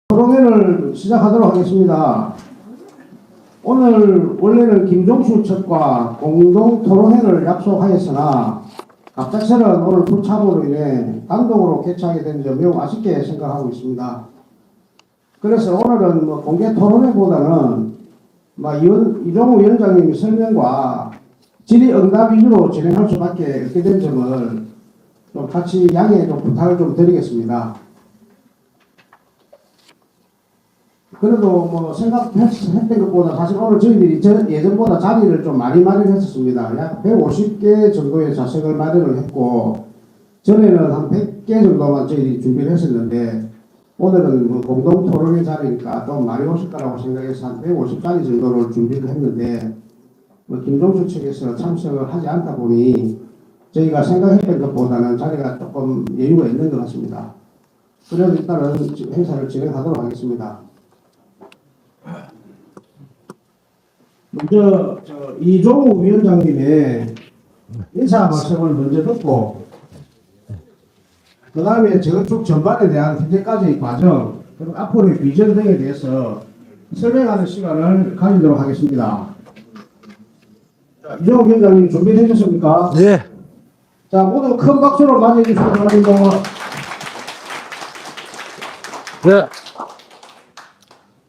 토론회를 시작하도록 하겠습니다. 오늘 원래는 김종수 측과 공동 토론회를 약속하였으나 갑작스런 오늘 불참으로 인해 단독으로 개최하게 된 점 매우 아쉽게 생각하고 있습니다. 그래서 오늘은 공개 토론회보다는 이종우 위원장님의 설명과 질의응답 위주로 진행할 수밖에 없게 된 점을 좀 같이 양해 좀 부탁을 좀 드리겠습니다. 그래도 생각했던 것보다 사실 오늘 저희들이 예전보다 자리를 좀 많이 마련했었습니다. 약 150개 정도의 좌석을 마련을 했고, 전에는 한 100개 정도만 저희들이 준비를 했었는데, 오늘은 공동 토론회 자리니까 좀 많이 오실 거라고 생각해서 한 150자리 정도를 준비를 했는데, 김종수 측에서 참석을 하지 않다 보니 저희가 생각했던 것보다는 자리가 조금 여유가 있는 것 같습니다. 그래서 일단은 행사를 진행하도록 하겠습니다. 먼저 이종우 위원장님의 인사 말씀을 먼저 듣고, 그 다음에 저쪽 전반에 대한 현재까지의 과정, 그리고 앞으로의 비전 등에 대해서 설명하는 시간을 가지도록 하겠습니다. 자, 이종우 위원장님 준비되셨습니까? 예. 자, 모두 큰 박수로 맞이해 주시기 바랍니다. 네.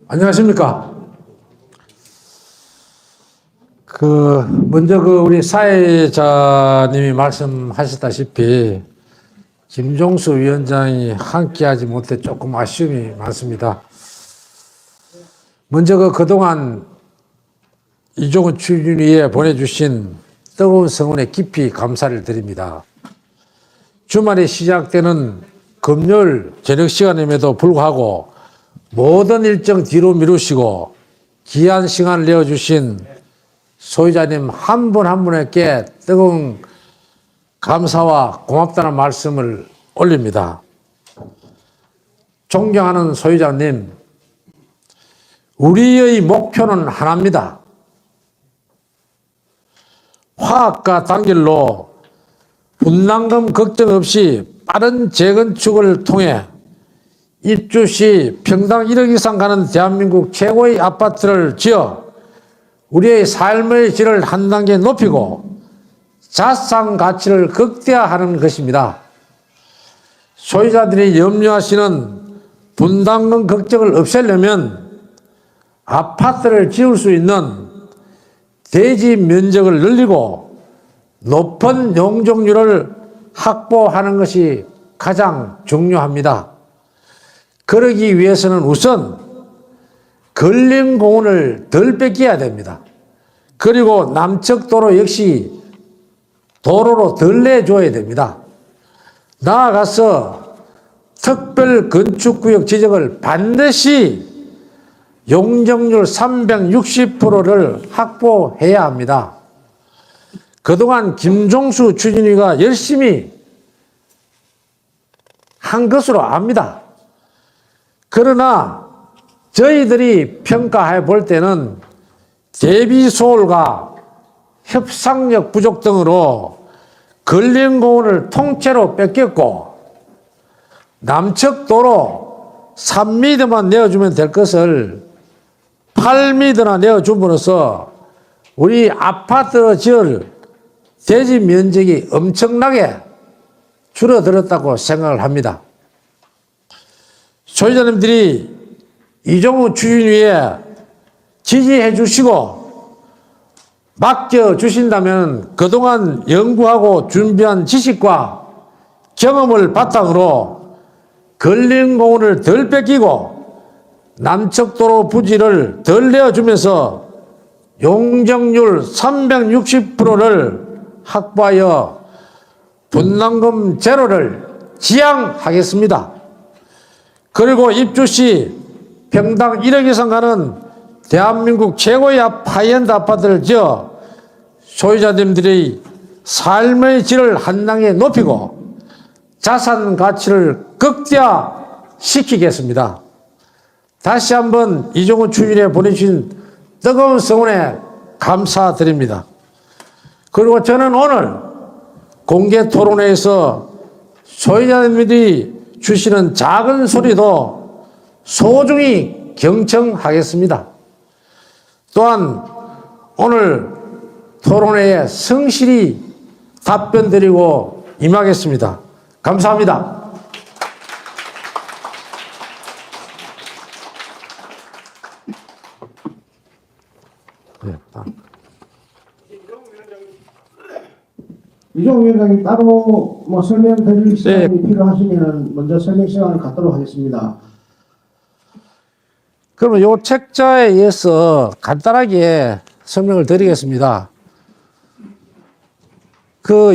안녕하십니까. 먼저 우리 사회자님이 말씀하셨다시피 김종수 위원장이 함께하지 못해 조금 아쉬움이 많습니다. 먼저 그동안 이종우 추진위에 보내주신 뜨거운 성원에 깊이 감사를 드립니다. 주말에 시작되는 금요일 저녁 시간임에도 불구하고 모든 일정 뒤로 미루시고 귀한 시간을 내어주신 소유자님 한 분 한 분에게 뜨거운 감사와 고맙다는 말씀을 올립니다. 존경하는 소유자님, 우리의 목표는 하나입니다. 화학과 단결로 분담금 걱정 없이 빠른 재건축을 통해 입주 시 평당 1억 이상 가는 대한민국 최고의 아파트를 지어 우리의 삶의 질을 한 단계 높이고 자산 가치를 극대화하는 것입니다. 소유자들이 염려하시는 분담금 걱정을 없애려면 아파트를 지을 수 있는 대지 면적을 늘리고 높은 용적률을 확보하는 것이 가장 중요합니다. 그러기 위해서는 우선 근린공원을 덜 뺏겨야 됩니다. 그리고 남측도로 역시 도로로 덜 내줘야 됩니다. 나아가서 특별건축구역 지정을 반드시 용적률 360%를 확보해야 합니다. 그동안 김종수 추진위가 열심히 한 것으로 압니다. 그러나 저희들이 평가해 볼 때는 대비 소홀과 협상력 부족 등으로 근린공원을 통째로 뺏겼고 남측 도로 3m만 내어주면 될 것을 8m나 내어줌으로써 우리 아파트 지을 대지 면적이 엄청나게 줄어들었다고 생각을 합니다. 소유자님들이 이종우 추진위에 지지해 주시고 맡겨 주신다면 그동안 연구하고 준비한 지식과 경험을 바탕으로 근린공원을 덜 뺏기고 남측도로 부지를 덜 내어주면서 용적률 360%를 확보하여 분담금 제로를 지향하겠습니다. 그리고 입주 시 평당 1억 이상 가는 대한민국 최고의 하이엔드 아파트를 지어 소유자님들의 삶의 질을 한 단계 높이고 자산 가치를 극대화시키겠습니다. 다시 한번 이종우 추진위에 보내주신 뜨거운 성원에 감사드립니다. 그리고 저는 오늘 공개 토론회에서 소유자님들이 주시는 작은 소리도 소중히 경청하겠습니다. 또한 오늘 토론회에 성실히 답변 드리고 임하겠습니다. 감사합니다. 이종 위원장님 따로 뭐 설명드릴 시간이 필요하시면 먼저 설명 시간을 갖도록 하겠습니다. 그러면 요 책자에 의해서 간단하게 설명을 드리겠습니다.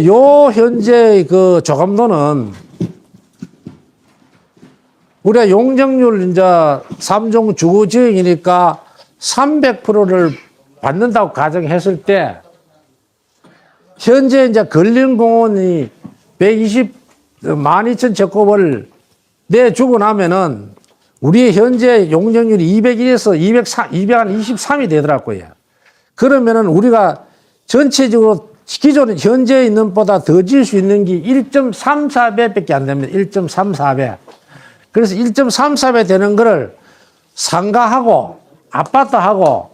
요 현재 조감도는 우리가 용적률 이제 3종 주거 지역이니까 300%를 받는다고 가정했을 때 현재 이제 근린공원이 12,000제곱을 내주고 나면은 우리 현재 용적률이 201에서 223이 되더라고요. 그러면은 우리가 전체적으로 기존 현재 있는 것보다 더 지을 수 있는 게 1.34배밖에 안 됩니다. 1.34배. 그래서 1.34배 되는 거를 상가하고 아파트하고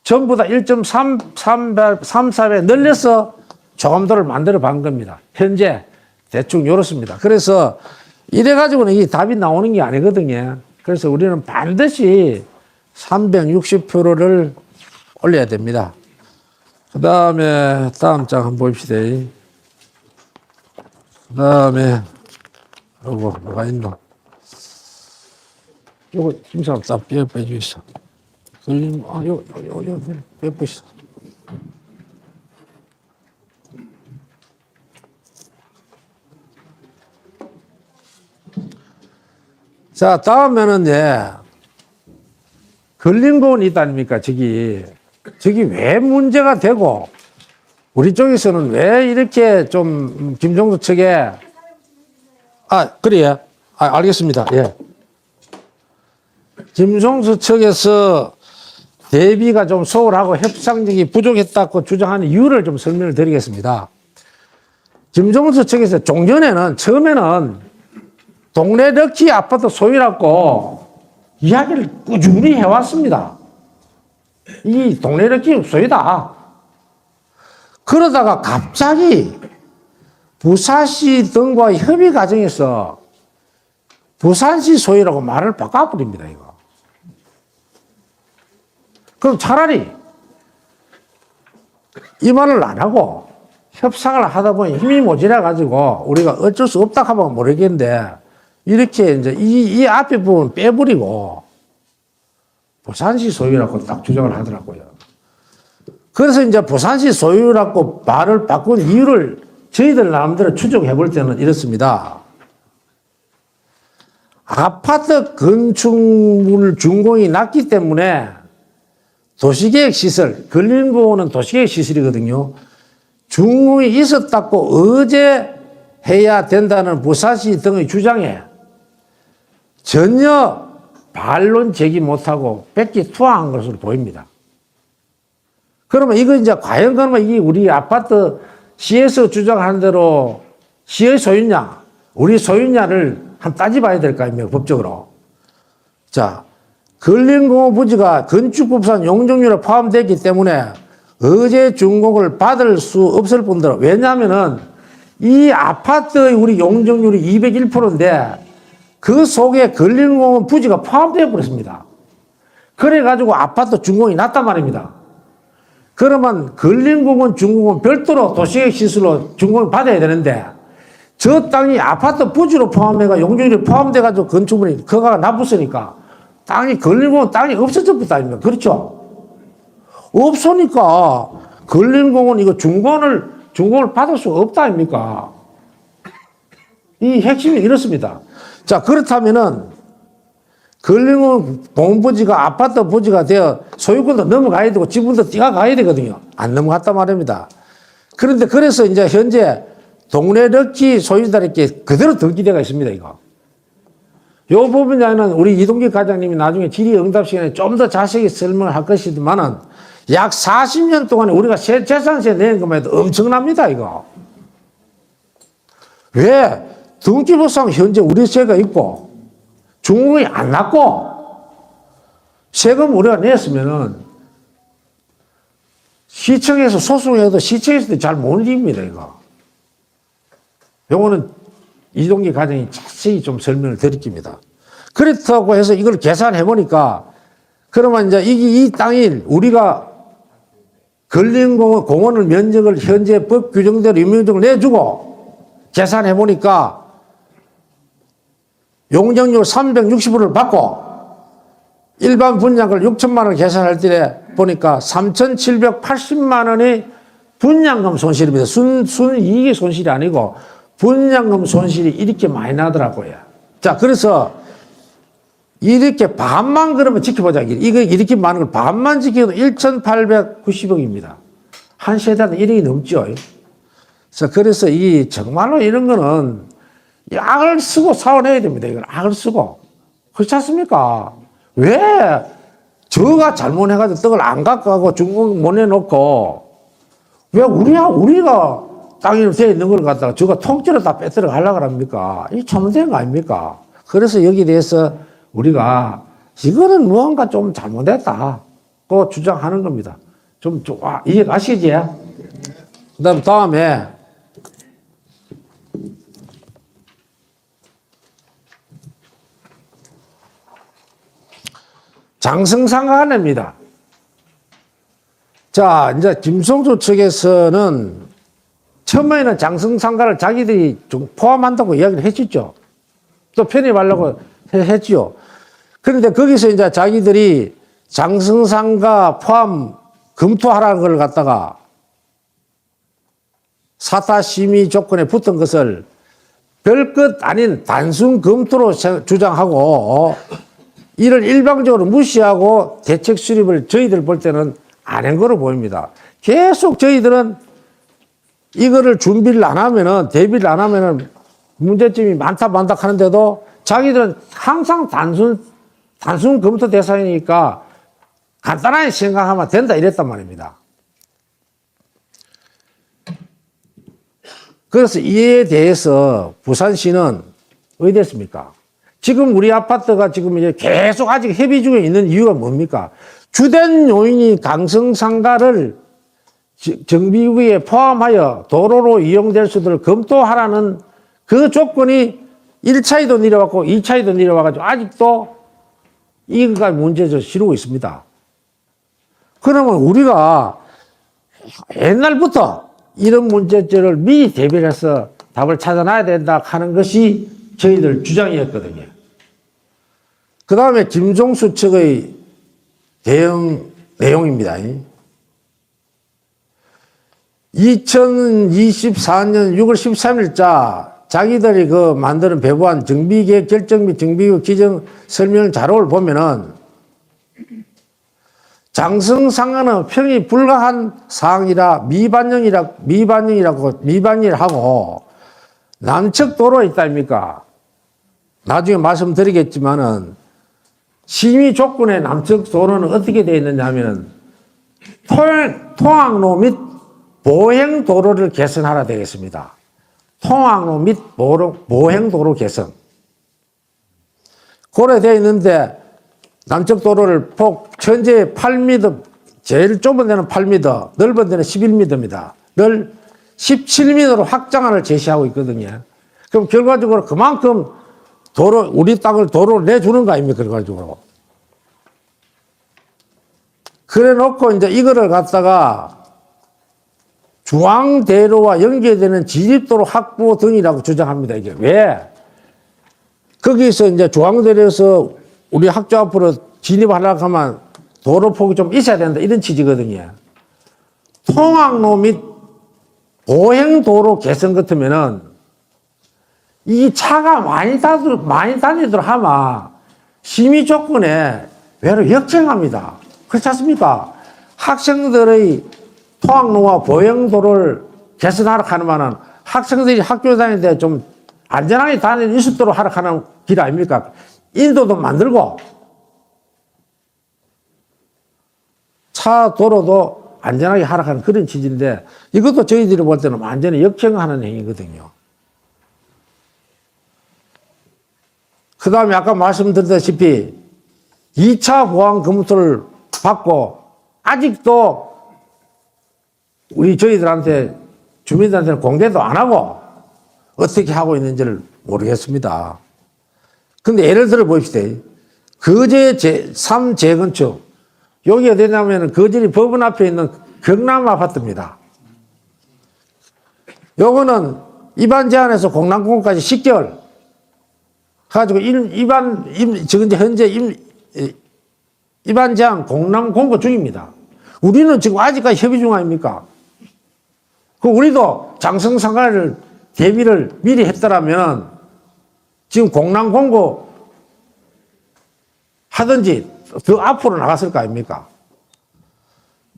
전부 다 1.34배 늘려서 조감도를 만들어 본 겁니다. 현재 대충 이렇습니다. 그래서 이래가지고는 이 답이 나오는 게 아니거든요. 그래서 우리는 반드시 360%를 올려야 됩니다. 그 다음에 다음 장 한번 봅시다. 그 다음에 요거 뭐가 있노? 요거 김사람 딱 빼주있어. 요 빼주있어. 자, 다음에는 근린공원이 있다 아닙니까? 저기 왜 문제가 되고, 우리 쪽에서는 왜 이렇게 좀, 김종수 측에, 그래요? 알겠습니다. 예. 김종수 측에서 대비가 좀 소홀하고 협상력이 부족했다고 주장하는 이유를 좀 설명을 드리겠습니다. 김종수 측에서 종전에는, 처음에는 동네 럭키 아파트 소유라고 이야기를 꾸준히 해왔습니다. 이 동네 럭키 소유다. 그러다가 갑자기 부산시 등과 협의 과정에서 부산시 소유라고 말을 바꿔버립니다, 이거. 그럼 차라리 이 말을 안 하고 협상을 하다 보니 힘이 모자라가지고 우리가 어쩔 수 없다 하면 모르겠는데 이렇게 이제 이 앞에 부분 빼버리고 부산시 소유라고 딱 주장을 하더라고요. 그래서 이제 부산시 소유라고 말을 바꾼 이유를 저희들 나름대로 추적해 볼 때는 이렇습니다. 아파트 건축물 준공이 낮기 때문에 도시계획 시설, 근린공원은 도시계획 시설이거든요. 준공이 있었다고 어제 해야 된다는 부산시 등의 주장에 전혀 반론 제기 못하고 뺏기 투항한 것으로 보입니다. 그러면 이거 이제 과연 그러면 이 우리 아파트 시에서 주장하는 대로 시의 소유냐, 우리 소유냐를 한번 따져봐야 될 거 아닙니까, 법적으로. 자, 근린공원 부지가 건축법상 용적률에 포함되기 때문에 어제 준공을 받을 수 없을 뿐더러, 왜냐하면은 이 아파트의 우리 용적률이 201%인데 그 속에 근린공원 부지가 포함되어 버렸습니다. 그래가지고 아파트 준공이 낮단 말입니다. 그러면 근린공원 준공은 별도로 도시계획 시설로 준공을 받아야 되는데 저 땅이 아파트 부지로 포함해가 용적률이 포함돼가지고 건축물이 그거가 나쁘으니까 땅이 근린공원 땅이 없어져 버렸다 아닙니까? 그렇죠? 없으니까 근린공원 이거 준공을 받을 수가 없다 아닙니까? 이 핵심이 이렇습니다. 자, 그렇다면은 근린공원 공부지가 아파트 부지가 되어 소유권도 넘어가야 되고 지분도 뛰어가야 되거든요. 안 넘어갔단 말입니다. 그런데 그래서 이제 현재 동네 럭키 소유자들께 그대로 등기대가 있습니다, 이거. 요 부분에는 우리 이동기 과장님이 나중에 질의응답 시간에 좀 더 자세히 설명을 할 것이지만은 약 40년 동안에 우리가 재산세 낸 것만 해도 엄청납니다, 이거. 왜? 등기부상 현재 우리 세가 있고 중공이 안 났고 세금 우리가 냈으면은 시청에서 소송해도 시청에서도 잘 못 이깁니다, 이거. 요거는 이동기 과장이 자세히 좀 설명을 드릴깁니다. 그렇다고 해서 이걸 계산해 보니까 그러면 이제 이 땅이 우리가 걸린 공원을 면적을 현재 법 규정대로 임명적으로 내주고 계산해 보니까 용적률 360%를 받고 일반 분양을 6천만 원을 계산할 때 보니까 3,780만 원의 분양금 손실입니다. 순이익의 손실이 아니고 분양금 손실이 이렇게 많이 나더라고요. 자, 그래서 이렇게 반만 그러면 지켜보자. 이거 이렇게 많은 걸 반만 지켜도 1,890억입니다. 한 세대는 1억이 넘죠. 그래서 이 정말로 이런 거는 악을 쓰고 사원해야 됩니다. 이걸 악을 쓰고. 그렇지 않습니까? 왜 저가 잘못해가지고 떡을 안 갖고 가고 중국 못 내놓고 왜 우리가 땅이 되어 있는 걸 갖다가 저가 통째로 다 뺏들어 가려고 합니까? 이게 잘못된 거 아닙니까? 그래서 여기에 대해서 우리가 이거는 무언가 좀 잘못했다고 주장하는 겁니다. 이해 가시지? 그 다음에 장성상가안입니다. 자, 이제 김성수 측에서는 처음에는 장성상가를 자기들이 좀 포함한다고 이야기를 했었죠. 또 편입하려고 했지요. 그런데 거기서 이제 자기들이 장성상가 포함 검토하라는 걸 갖다가 사타 심의 조건에 붙은 것을 별것 아닌 단순 검토로 주장하고 이를 일방적으로 무시하고 대책 수립을 저희들 볼 때는 안 한 거로 보입니다. 계속 저희들은 이거를 준비를 안 하면은, 대비를 안 하면은 문제점이 많다 하는데도 자기들은 항상 단순 검토 대상이니까 간단하게 생각하면 된다 이랬단 말입니다. 그래서 이에 대해서 부산시는 어디 됐습니까? 지금 우리 아파트가 지금 이제 계속 아직 협의 중에 있는 이유가 뭡니까? 주된 요인이 강성상가를 정비구에 포함하여 도로로 이용될 수 있도록 검토하라는 그 조건이 1차에도 내려왔고 2차에도 내려와가지고 아직도 이거가 문제를 치르고 있습니다. 그러면 우리가 옛날부터 이런 문제점을 미리 대비를 해서 답을 찾아놔야 된다 하는 것이 저희들 주장이었거든요. 그 다음에 김종수 측의 대응 내용입니다. 2024년 6월 13일자 자기들이 만드는 배부한 정비계획 결정 및 정비구 기정 설명 자료를 보면은 장성상가는 평이 불가한 사항이라 미반영이라고 남측 도로에 있다 아닙니까? 나중에 말씀드리겠지만은 심의 조건의 남측 도로는 어떻게 되어 있느냐 하면은 통학로 및 보행도로를 개선하라 되겠습니다. 통학로 및 보행도로 개선. 고려 되어 있는데 남쪽 도로를 현재 8m, 제일 좁은 데는 8m, 넓은 데는 11m입니다. 늘 17m로 확장안을 제시하고 있거든요. 그럼 결과적으로 그만큼 우리 땅을 도로를 내주는 거 아닙니까? 결과적으로. 그래 놓고 이제 이거를 갖다가 중앙대로와 연계되는 지립도로 확보 등이라고 주장합니다. 이게 왜? 거기서 이제 중앙대로에서 우리 학교 앞으로 진입하려고 하면 도로폭이 좀 있어야 된다. 이런 취지거든요. 통학로 및 보행도로 개선 같으면은 이 차가 많이 다니도록 하면 심의 조건에 외로 역행합니다. 그렇지 않습니까? 학생들의 통학로와 보행도로를 개선하라고 하면은 학생들이 학교 다닐 때 좀 안전하게 다닐 수 있도록 하라고 하는 길 아닙니까? 인도도 만들고 차 도로도 안전하게 하라고 하는 그런 취지인데 이것도 저희들이 볼 때는 완전히 역행하는 행위거든요. 그 다음에 아까 말씀드렸다시피 2차 보안 검토를 받고 아직도 저희들한테 주민들한테는 공개도 안 하고 어떻게 하고 있는지를 모르겠습니다. 근데 예를 들어 봅시다. 거제 제3 재건축. 여기 어디냐면 거제리 법원 앞에 있는 경남 아파트입니다. 요거는 입안 제한에서 공란공고까지 10개월 가지고 지금 현재 입안 제한 공란 공고 중입니다. 우리는 지금 아직까지 협의 중 아닙니까? 그 우리도 장성상가를 대비를 미리 했더라면 지금 공란 공고 하든지 더 앞으로 나갔을 거 아닙니까?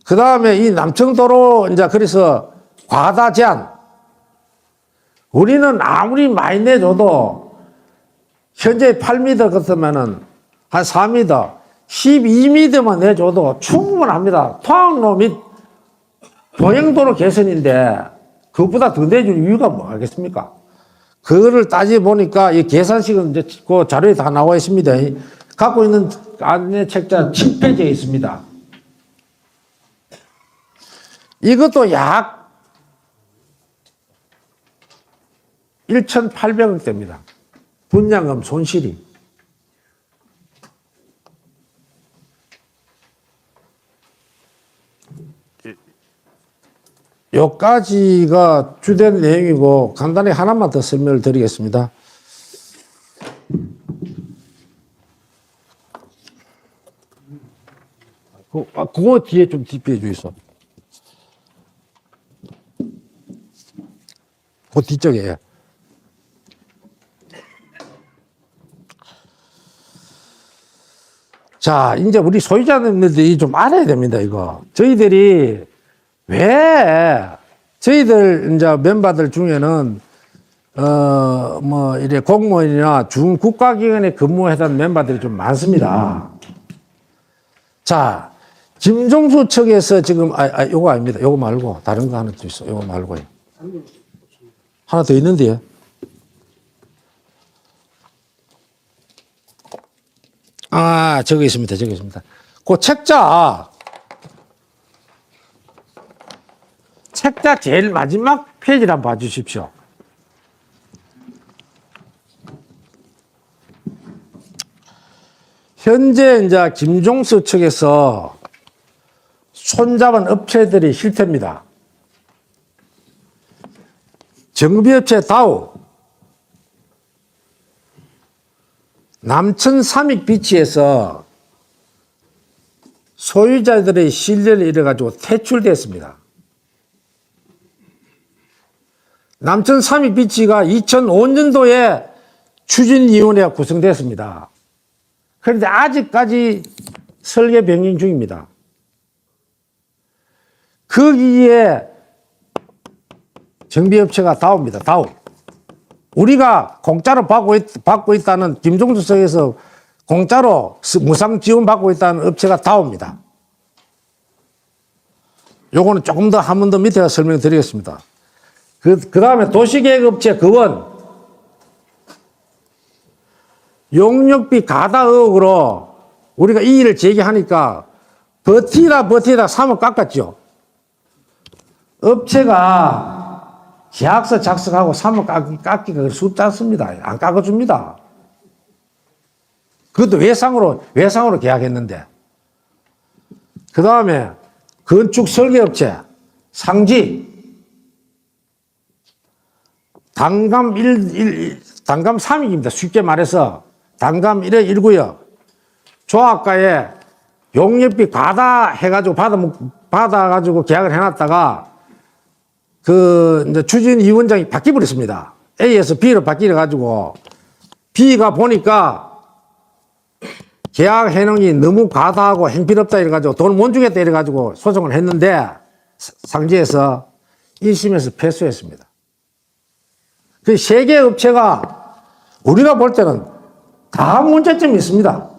그 다음에 이 남청도로 이제 그래서 과다 제한. 우리는 아무리 많이 내줘도 현재 8m 같으면은 한 4m, 12m만 내줘도 충분합니다. 토항로 및 동행도로 개선인데 그것보다 더 내줄 이유가 뭐 하겠습니까? 그거를 따져보니까 이 계산식은 이제 그 자료에 다 나와 있습니다. 갖고 있는 안내 책자 7페이지에 있습니다. 이것도 약 1,800억대입니다. 분양금 손실이. 여기까지가 주된 내용이고 간단히 하나만 더 설명을 드리겠습니다. 그거 뒤에 좀 뒷peage 주이소. 그 뒤쪽에. 자, 이제 우리 소유자님들이 좀 알아야 됩니다, 이거. 저희들이 저희들 이제 멤버들 중에는 이래 공무원이나 중국가기관에 근무했던 멤버들이 좀 많습니다. 자, 김종수 측에서 지금 요거 아닙니다. 요거 말고 다른 거 하나 더 있어. 요거 말고요. 하나 더 있는데요. 저기 있습니다. 저기 있습니다. 그 책자 제일 마지막 페이지를 한번 봐주십시오. 현재 이제 김종수 측에서 손잡은 업체들이 실태입니다. 정비업체 다우, 남천 삼익비치에서 소유자들의 신뢰를 잃어가지고 퇴출됐습니다. 남천 삼익비치가 2005년도에 추진위원회가 구성됐습니다. 그런데 아직까지 설계 변경 중입니다. 거기에 정비업체가 다우입니다. 다우. 우리가 공짜로 받고 있다는 김종수 측에서 공짜로 무상 지원 받고 있다는 업체가 다우입니다. 요거는 조금 더 한 번 더 밑에 설명드리겠습니다. 그 다음에 도시계획업체 그원 용역비 가다 의혹으로 우리가 이의를 제기하니까 버티다 3억 깎았죠. 업체가 계약서 작성하고 3억 깎기가 쉽지 않습니다. 안 깎아줍니다. 그것도 외상으로 계약했는데. 그 다음에 건축 설계업체 상지 단감 3익입니다. 쉽게 말해서 단감 1회 1구역 조합가에 용역비 과다 해가지고 받아가지고 계약을 해놨다가 이제 추진위원장이 바뀌어버렸습니다. A에서 B로 바뀌어가지고 B가 보니까 계약 해놓이 너무 과다하고 행필없다 이래가지고 돈을 못 주겠다 이래가지고 소송을 했는데 상지에서 1심에서 패소했습니다. 그 세 개 업체가 우리가 볼 때는 다 문제점이 있습니다.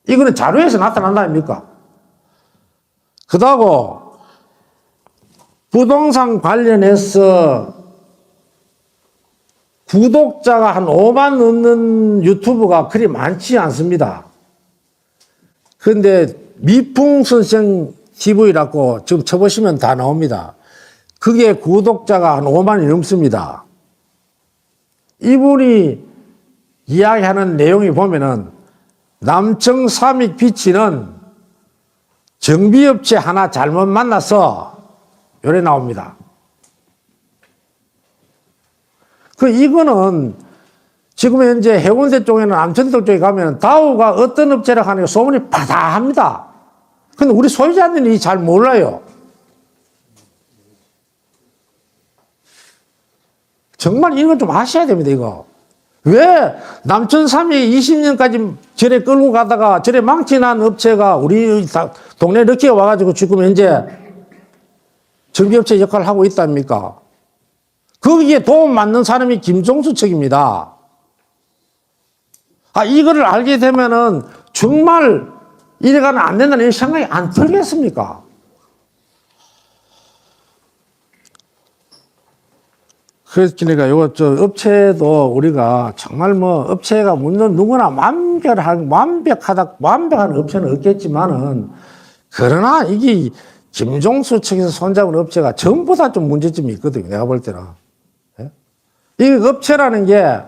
이거는 자료에서 나타난다 아닙니까? 그다고 부동산 관련해서 구독자가 한 5만 넘는 유튜브가 그리 많지 않습니다. 그런데 미풍선생 TV라고 지금 쳐보시면 다 나옵니다. 그게 구독자가 한 5만이 넘습니다. 이분이 이야기하는 내용이 보면은 남청 삼익 비치는 정비업체 하나 잘못 만나서 요래 나옵니다. 이거는 지금 현재 해운대 쪽에는 암천동 쪽에 가면 다우가 어떤 업체라 하는 게 소문이 바다합니다. 근데 우리 소유자들이 잘 몰라요. 정말 이건 좀 아셔야 됩니다, 이거. 왜 남천 삼익 20년까지 저래 끌고 가다가 저래 망치난 업체가 우리 동네 럭키가 와가지고 지금 현재 정비업체 역할을 하고 있답니까? 거기에 도움 받는 사람이 김종수 측입니다. 이거를 알게 되면은 정말 이래가는 안 된다는 생각이 안 들겠습니까? 그러니까 요거 업체도 우리가 정말 업체가 물론 누구나 완벽한 업체는 없겠지만은 그러나 이게 김종수 측에서 손잡은 업체가 전부 다 좀 문제점이 있거든요. 내가 볼 때는. 예? 이 업체라는 게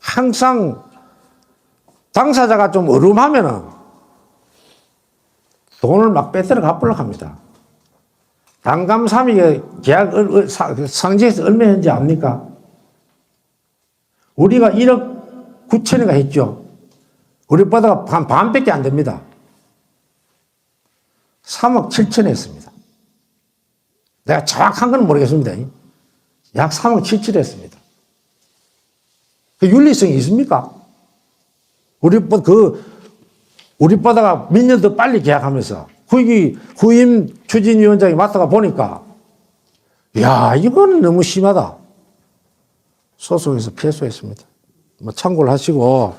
항상 당사자가 좀 어rum하면은 돈을 막 빼들어 갚으려고 합니다. 단감삼익의 계약 상지에서 얼마인지 압니까? 우리가 1억 9천인가 했죠. 우리보다 한 반밖에 안 됩니다. 3억 7천 했습니다. 내가 정확한 건 모르겠습니다. 약 3억 7천 했습니다. 그 윤리성이 있습니까? 우리보다가 몇 년 더 빨리 계약하면서 후임 추진위원장이 맡아가 보니까 야 이거는 너무 심하다. 소송에서 패소했습니다. 참고를 하시고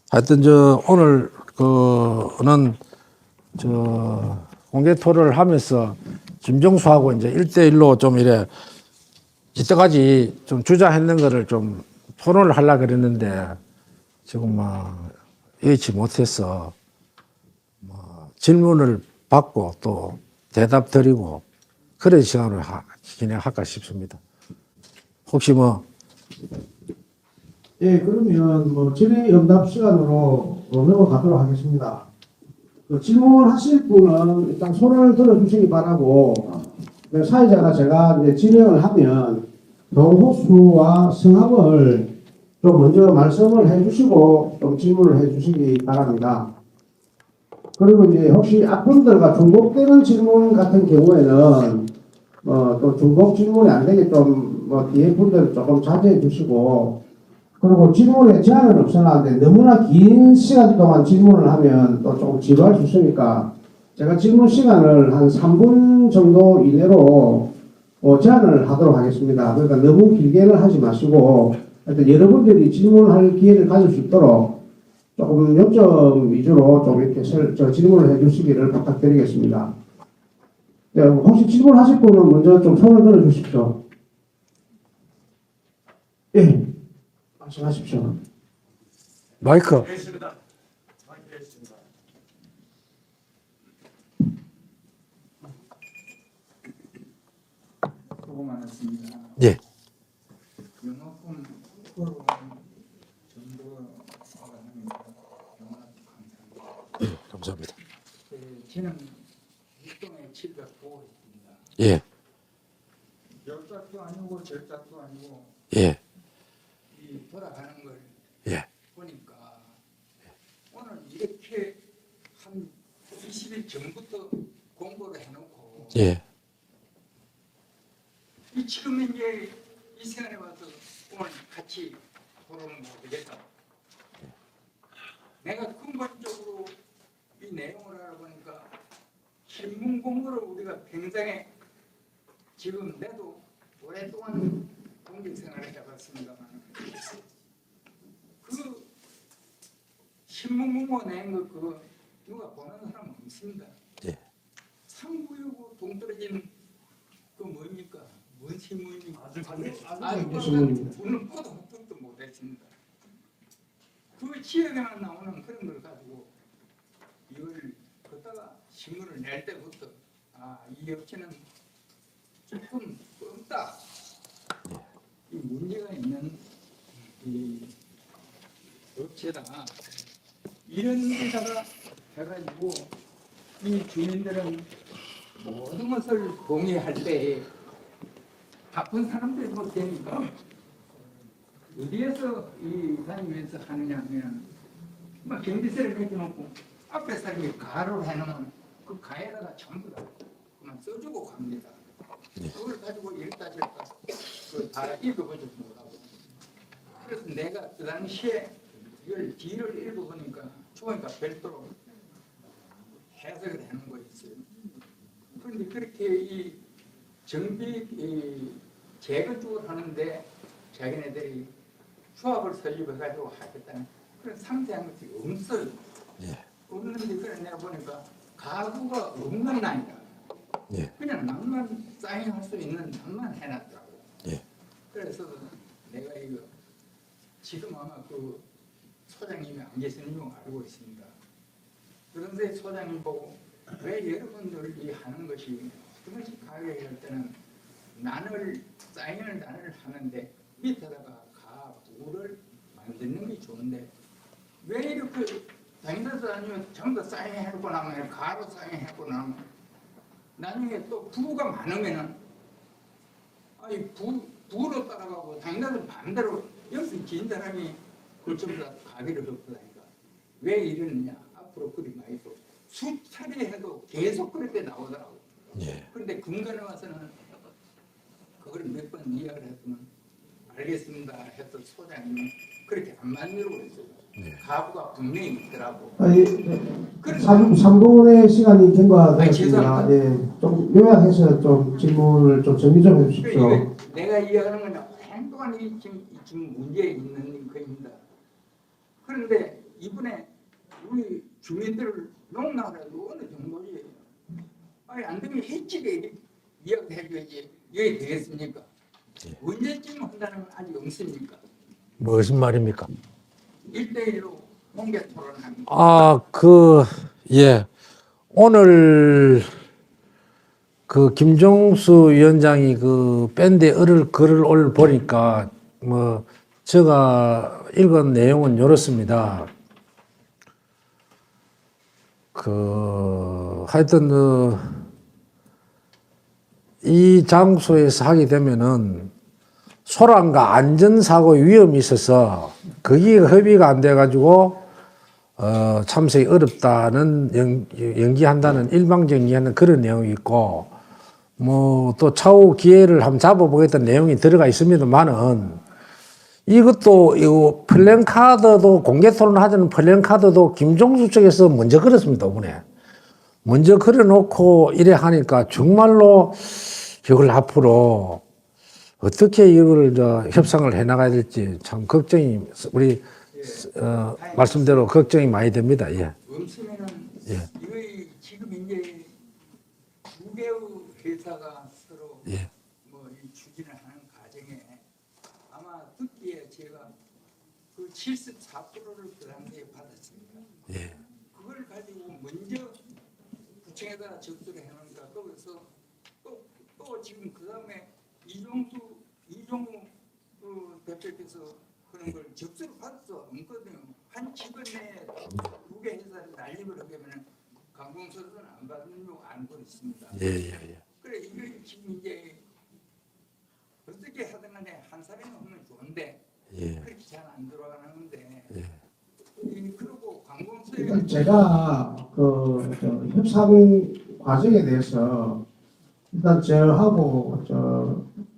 하여튼 오늘 공개 토론을 하면서 김종수하고 이제 1대1로 좀 이때까지 좀 주장했는 거를 좀 토론을 하려고 그랬는데 지금 여의치 못해서 질문을 받고 또 대답 드리고 그런 시간을 진행할까 싶습니다. 혹시 예, 그러면 질의응답 시간으로 넘어가도록 하겠습니다. 질문하실 분은 일단 손을 들어주시기 바라고, 사회자가 제가 이제 진행을 하면 동호수와 성함을 좀 먼저 말씀을 해주시고 좀 질문을 해주시기 바랍니다. 그리고 이제 혹시 앞분들과 중복되는 질문 같은 경우에는 또 중복 질문이 안 되게 좀 뒤에 분들 조금 자제해 주시고, 그리고 질문에 제한은 없어놨는데 너무나 긴 시간 동안 질문을 하면 또 조금 지루할 수 있으니까 제가 질문 시간을 한 3분 정도 이내로 제한을 하도록 하겠습니다. 그러니까 너무 길게는 하지 마시고 하여튼 여러분들이 질문할 기회를 가질 수 있도록 조금 요점 위주로 좀 이렇게 질문을 해주시기를 부탁드리겠습니다. 네, 혹시 질문하실 분은 먼저 좀 손을 들어주십시오. 예, 말씀하십시오. 마이크. 수고 많았습니다. 예. 영업권 후보로 전도사가 합니다. 감사합니다. 감사합니다. 저는 육동에 709호입니다. 예. 열짝도 아니고 절짝도 아니고 예. 이 돌아가는 걸 예. 보니까 오늘 이렇게 한 20일 전부터 공고를 해놓고 예. 지금 이제 이 시간에 와서 오늘 같이 토론을 하겠다. 내가 근본적으로 이 내용을 알아보니까 신문 공부를 우리가 굉장히 지금 내도 오랫동안 공직 생활을 해봤습니다만 그 신문 공부 낸 거 그거 누가 보는 사람은 없습니다. 예. 상부유고 동떨어진 그 뭡니까? 뭔 신문입니까? 신문입니다. 오늘 뻗어 그랬습니다. 그 지역에만 나오는 그런 걸 가지고 이걸 걷다가 신문을 낼 때부터 이 업체는 조금 없다. 이 문제가 있는 이 업체다. 이런 데다가 해가지고 이 주민들은 모든 것을 동의할 때 바쁜 사람들이 못 되니까 어디에서 이 다니면서 하느냐 하면 막 경비세를 매겨놓고 앞에 사람이 가로를 해놓으면 그 가에다가 전부 다 그만 써주고 갑니다. 그걸 가지고 읽다 절다 다 읽어보지 못하고. 그래서 내가 그 당시에 이걸 뒤를 읽어보니까 좋으니까 별도로 해석을 하는 거 있어요. 그런데 그렇게 이 정비 재건축을 하는데 자기네들이 수합을 설립해가지고 하겠다는 그런 상세한 것이 없어요. 예. 없는데 그래 내가 보니까 가구가 없는 나이다. 예. 그냥 낭만 사인할 수 있는 낭만 해놨더라고. 예. 그래서 내가 이거 지금 아마 그 소장님이 안 계시는 줄 알고 있습니다. 그런데 소장님 보고 왜 여러분들이 하는 것이 어떤 것이 가격일 때는 사인을 하는데 밑에다가 가구를 만드는 게 좋은데 왜 이렇게 다니면서 아니면 전부 다 사인해놓고 나면 가로 사인해놓고 나면 나중에 또 부가 많으면은 부로 따라가고 다니면서 반대로 여기서 긴 사람이 그걸 전부 다 가기를 없다니까 왜 이러느냐 앞으로 그리 많이 또 수차례 해도 계속 그렇게 나오더라고. 예. 그런데 군간에 와서는 그걸 몇 번 이야기를 했더니 알겠습니다 했던 소장님은 그렇게 안 만들고 있어요. 네. 가부가 분명히 있더라고. 아니, 그래서 3분의 시간이 된 것 아니, 같습니다. 죄송합니다. 예, 좀 요약해서 좀 질문을 좀 정리 좀 해주십시오. 이게 내가 이야기하는 건 오랜 동안 지금 문제에 있는 거입니다. 그런데 이번에 우리 주민들을 농락해도 어느 정도지? 아니 안 되면 해치게 이야기해줘야지 이게 되겠습니까? 예. 언제쯤 한다는 건 아직 없습니까? 무슨 말입니까? 1대1로 공개 토론합니다. 예. 오늘 그 김종수 위원장이 그 밴드에 글을 보니까 뭐 제가 읽은 내용은 이렇습니다. 하여튼 이 장소에서 하게 되면은 소란과 안전사고 위험이 있어서 거기가 협의가 안 돼가지고 참석이 어렵다는 연기한다는 일방적인 그런 내용이 있고 뭐 또 차후 기회를 한번 잡아보겠다는 내용이 들어가 있습니다만은 이것도 이 플랜카드도 공개 토론하자는 플랜카드도 김종수 쪽에서 먼저 걸었습니다. 이번에 먼저 걸어놓고 이래 하니까 정말로 이걸 앞으로 어떻게 이걸 협상을 해나가야 될지 참 걱정이 우리 말씀대로 걱정이 많이 됩니다. 예. 없으면은 예. 이거 지금 이제 두 개의 회사가 서로 예. 뭐 이 추진을 하는 과정에 아마 듣기에 제가 그 74%를 그 당시에 받았습니다. 예. 그걸 가지고 먼저 구청에다 접수를 해놓으니까 거기서 또 지금 그 다음에 이종우 그 대표께서 그런 걸 접수를 받을 수 없거든요. 한 직원 내에 두 개 회사를 난립을 하게 하면 강공서는 안 받는 거 알고 있습니다. 예. 그래 이거 지금 이제 어떻게 하든 간에 한 사람이 오면 좋은데 예. 그렇게 잘 안 돌아가는데 예. 그리고 관공서에 일단 제가 저 협상 과정에 대해서 일단 저하고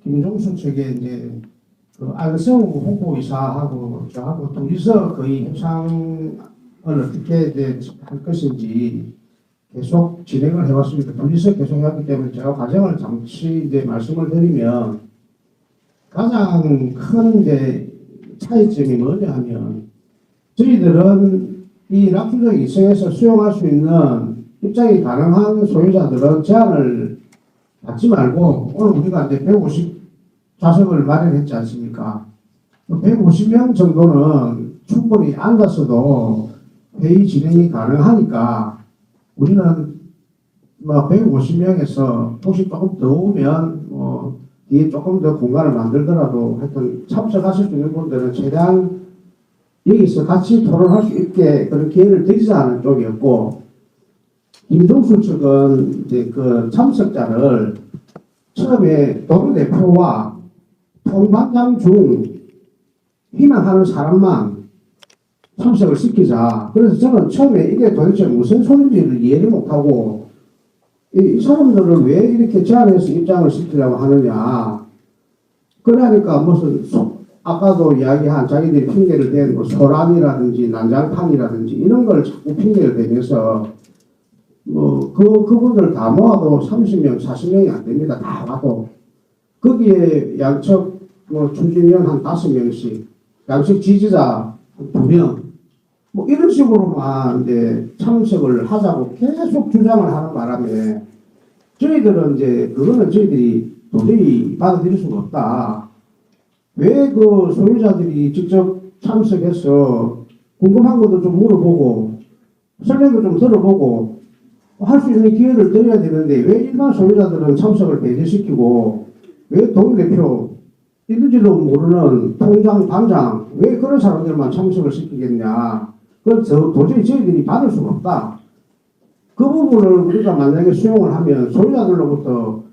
김종수 측에 이제 안성우 홍보이사하고 저하고 둘이서 거의 협상을 어떻게 이제 할 것인지 계속 진행을 해왔습니다. 둘이서 계속 해왔기 때문에 제가 과정을 잠시 이제 말씀을 드리면 가장 큰 이제 차이점이 뭐냐 하면 저희들은 이 납품적 이성에서 수용할 수 있는 입장이 가능한 소유자들은 제한을 받지 말고 오늘 우리가 이제 150 좌석을 마련했지 않습니까? 150명 정도는 충분히 앉아서도 회의 진행이 가능하니까 우리는 뭐 150명에서 혹시 조금 더 오면 뒤에 조금 더 공간을 만들더라도 하여튼 참석하실 수 있는 분들은 최대한 여기서 같이 토론할 수 있게 그런 기회를 드리자는 쪽이었고, 김종수 측은 이제 그 참석자를 처음에 동대표와 통반장 중 희망하는 사람만 참석을 시키자. 그래서 저는 처음에 이게 도대체 무슨 소리인지를 이해를 못하고 이 사람들을 왜 이렇게 제안해서 입장을 시키려고 하느냐. 그러니까 무슨 아까도 이야기한 자기들이 핑계를 댄 뭐 소란이라든지 난장판이라든지 이런 걸 자꾸 핑계를 대면서 그분들 다 모아도 30명, 40명이 안 됩니다. 다 와도. 거기에 양측 추진위원 한 5명씩, 양측 지지자 2명, 이런 식으로만 이제 참석을 하자고 계속 주장을 하는 바람에 저희들은 이제 그거는 저희들이 도저히 받아들일 수가 없다. 왜 그 소유자들이 직접 참석해서 궁금한 것도 좀 물어보고 설명도 좀 들어보고 할 수 있는 기회를 드려야 되는데 왜 일반 소유자들은 참석을 배제시키고 왜 동대표 있는지도 모르는 통장, 반장 왜 그런 사람들만 참석을 시키겠냐. 그래서 도저히 저희들이 받을 수가 없다. 그 부분을 우리가 만약에 수용을 하면 소유자들로부터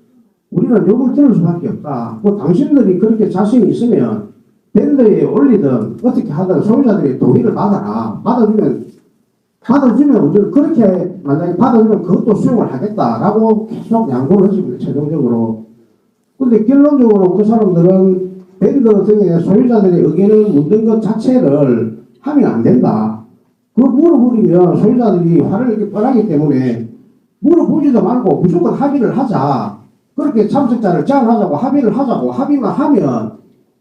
우리는 욕을 들을 수밖에 없다. 당신들이 그렇게 자신이 있으면 밴드에 올리든 어떻게 하든 소유자들이 동의를 받아라. 받아주면 우리는 그렇게 만약에 받아주면 그것도 수용을 하겠다라고 계속 양보를 했습니다. 최종적으로. 근데 결론적으로 그 사람들은 밴드 등의 소유자들의 의견을 묻는 것 자체를 하면 안 된다. 그거 물어보리면 소유자들이 화를 이렇게 뻔하기 때문에 물어보지도 말고 무조건 합의를 하자. 그렇게 참석자를 제안하자고 합의를 하자고 합의만 하면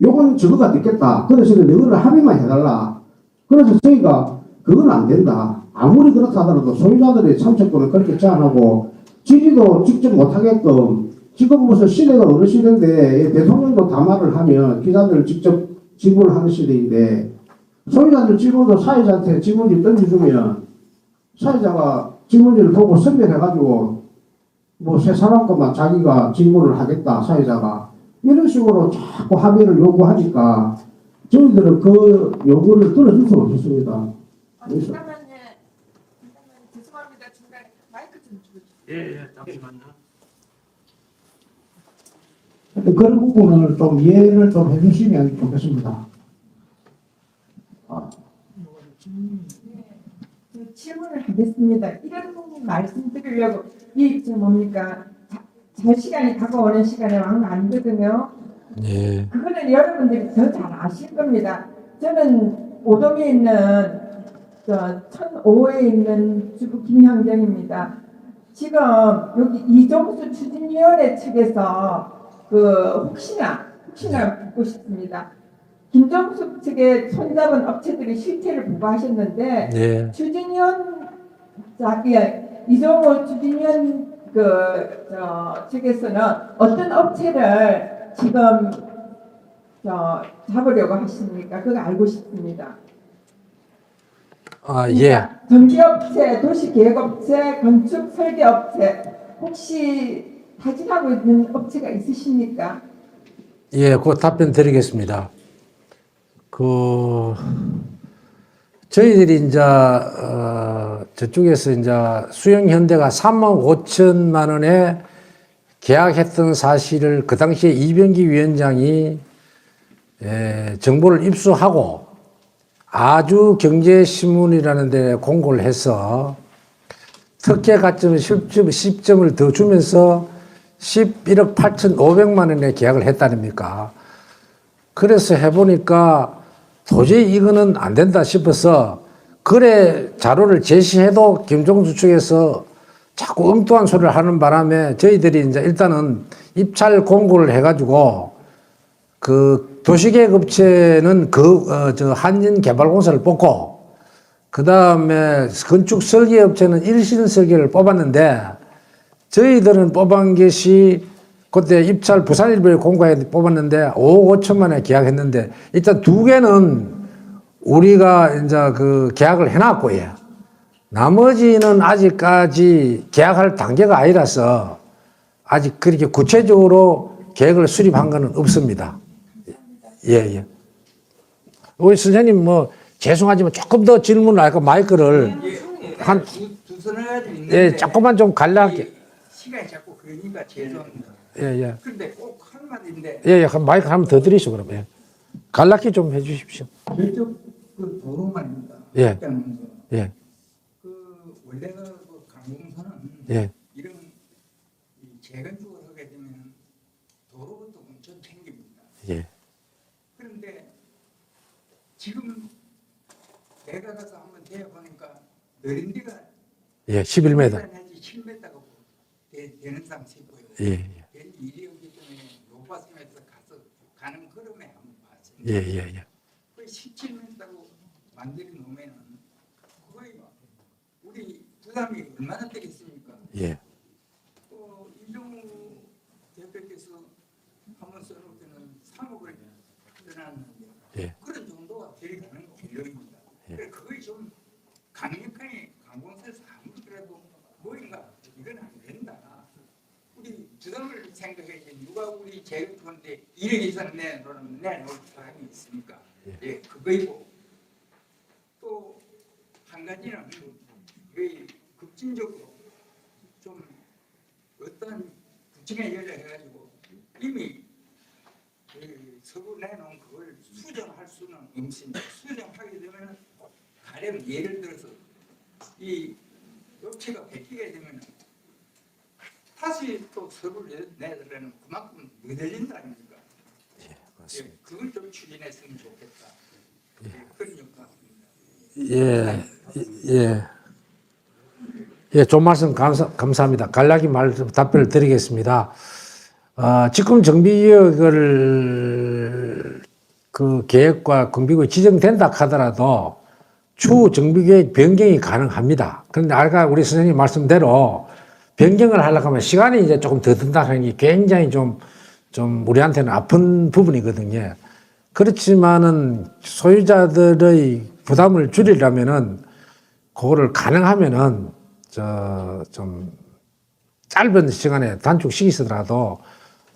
요건 저거가 듣겠다. 그래서 이거를 합의만 해달라. 그래서 저희가 그건 안 된다. 아무리 그렇다 하더라도 소유자들의 참석권을 그렇게 제안하고 지지도 직접 못하게끔 지금 무슨 시대가 어느 시대인데 대통령도 담화를 하면 기자들 직접 질문을 하는 시대인데 소유자들 질문도 사회자한테 질문지 던져주면 사회자가 질문지를 보고 선별해가지고 세 사람 것만 자기가 질문을 하겠다 사회자가 이런 식으로 자꾸 합의를 요구하니까 저희들은 그 요구를 들어줄 수가 없었습니다. 잠깐만요. 죄송합니다. 중간에 마이크 좀 주세요. 잠시만요. 그런 부분을 좀 이해를 좀 해주시면 좋겠습니다. 질문을 하겠습니다. 이런 말씀드리려고 뭡니까? 잘 시간이 다가오는 시간에 왕 아니거든요. 예. 그거는 여러분들이 더 잘 아실 겁니다. 저는 오동에 있는 1005호에 있는 주부 김향정입니다. 지금 여기 이종수 추진위원회 측에서 혹시나 묻고 싶습니다. 김종숙 측에 손잡은 업체들이 실태를 보고하셨는데 네. 추진위원 이종호 추진위원 측에서는 어떤 업체를 지금 잡으려고 하십니까? 그거 알고 싶습니다. 예. 전기업체, 도시계획업체, 건축 설계업체 혹시 타진하고 있는 업체가 있으십니까? 예, 그 답변 드리겠습니다. 저희들이 이제, 저쪽에서 이제 수영현대가 3억 5천만 원에 계약했던 사실을 그 당시에 이병기 위원장이 정보를 입수하고 아주 경제신문이라는 데 공고를 해서 특혜 가점을 10점을 더 주면서 11억 8,500만 원에 계약을 했다닙니까? 그래서 해보니까 도저히 이거는 안 된다 싶어서 거래 자료를 제시해도 김종수 측에서 자꾸 엉뚱한 소리를 하는 바람에 저희들이 이제 일단은 입찰 공고를 해가지고 도시계획업체는 한진개발공사를 뽑고 그 다음에 건축 설계업체는 일신 설계를 뽑았는데 저희들은 뽑은 것이 그때 입찰 부산일보에 공고에 뽑았는데 5억 5천만에 계약했는데 일단 2개는 우리가 이제 그 계약을 해놨고요. 나머지는 아직까지 계약할 단계가 아니라서 아직 그렇게 구체적으로 계획을 수립한 것은 없습니다. 예, 예. 우리 선생님 뭐 죄송하지만 조금 더 질문을 할까 마이크를 한 두 손을 가지고 있는데 예, 조금만 좀 갈라게. 시간이 자꾸 그러니까 죄송합니다. 예, 예. 근데 꼭 한마디인데 예, 예. 마이크 한번 더 드리시죠, 그러면. 예. 갈라기 좀 해주십시오. 저쪽 그 도로 말입니다. 예. 입장에서 예, 그 원래가 그 강공선은 예, 이런 이 재건축을 하게 되면 도로부터 엄청 챙깁니다. 예, 그런데 지금 내가 가서 한번 대보니까 느린 데가 예. 11m. 내지 7m가 되는 상태 있고요. 예, 예, 일이 오기 때문에 높아섬에서 가서 가는 걸음에 한번 봤어요. 예, 예, 예. 거의 17m로 만들어 놓으면은 거의 우리 부담이 얼마나 되겠습니까? 예, 이종우 대표께서 한번 써놓을 때는 3억을 써놨는데 예. 그런 정도가 되어가는 권력입니다. 예. 그래 그게 좀 강력하게 강공사에서 아무리 그래도 뭐인가 이건 안 된다. 우리 부담을 생각해야지 누가 우리 재건축한테 1억 이상 내놓을 사람이 있습니까? 예, 그거이고 또 한 가지는 왜 급진적으로 좀 어떤 부침에 열려해가지고 이미 그 서구 내놓은 그걸 수정할 수는 없습니다. 수정하게 되면 가령 예를 들어서 이 업체가 베끼게 되면 다시 또 서류를 내더라는 그만큼 늦어진다 아닙니까? 예, 그걸 좀 추진했으면 좋겠다. 예, 그런 역할입니다. 예, 예. 예, 좋은 말씀 감사합니다. 간략히 답변을 드리겠습니다. 지금 정비계획을 그 계획과 공비구역이 지정된다 하더라도 추후 정비계획 변경이 가능합니다. 그런데 아까 우리 선생님 말씀대로 변경을 하려고 하면 시간이 이제 조금 더 든다는 게 굉장히 좀 우리한테는 아픈 부분이거든요. 그렇지만은 소유자들의 부담을 줄이려면은 그거를 가능하면은 좀 짧은 시간에 단축시키더라도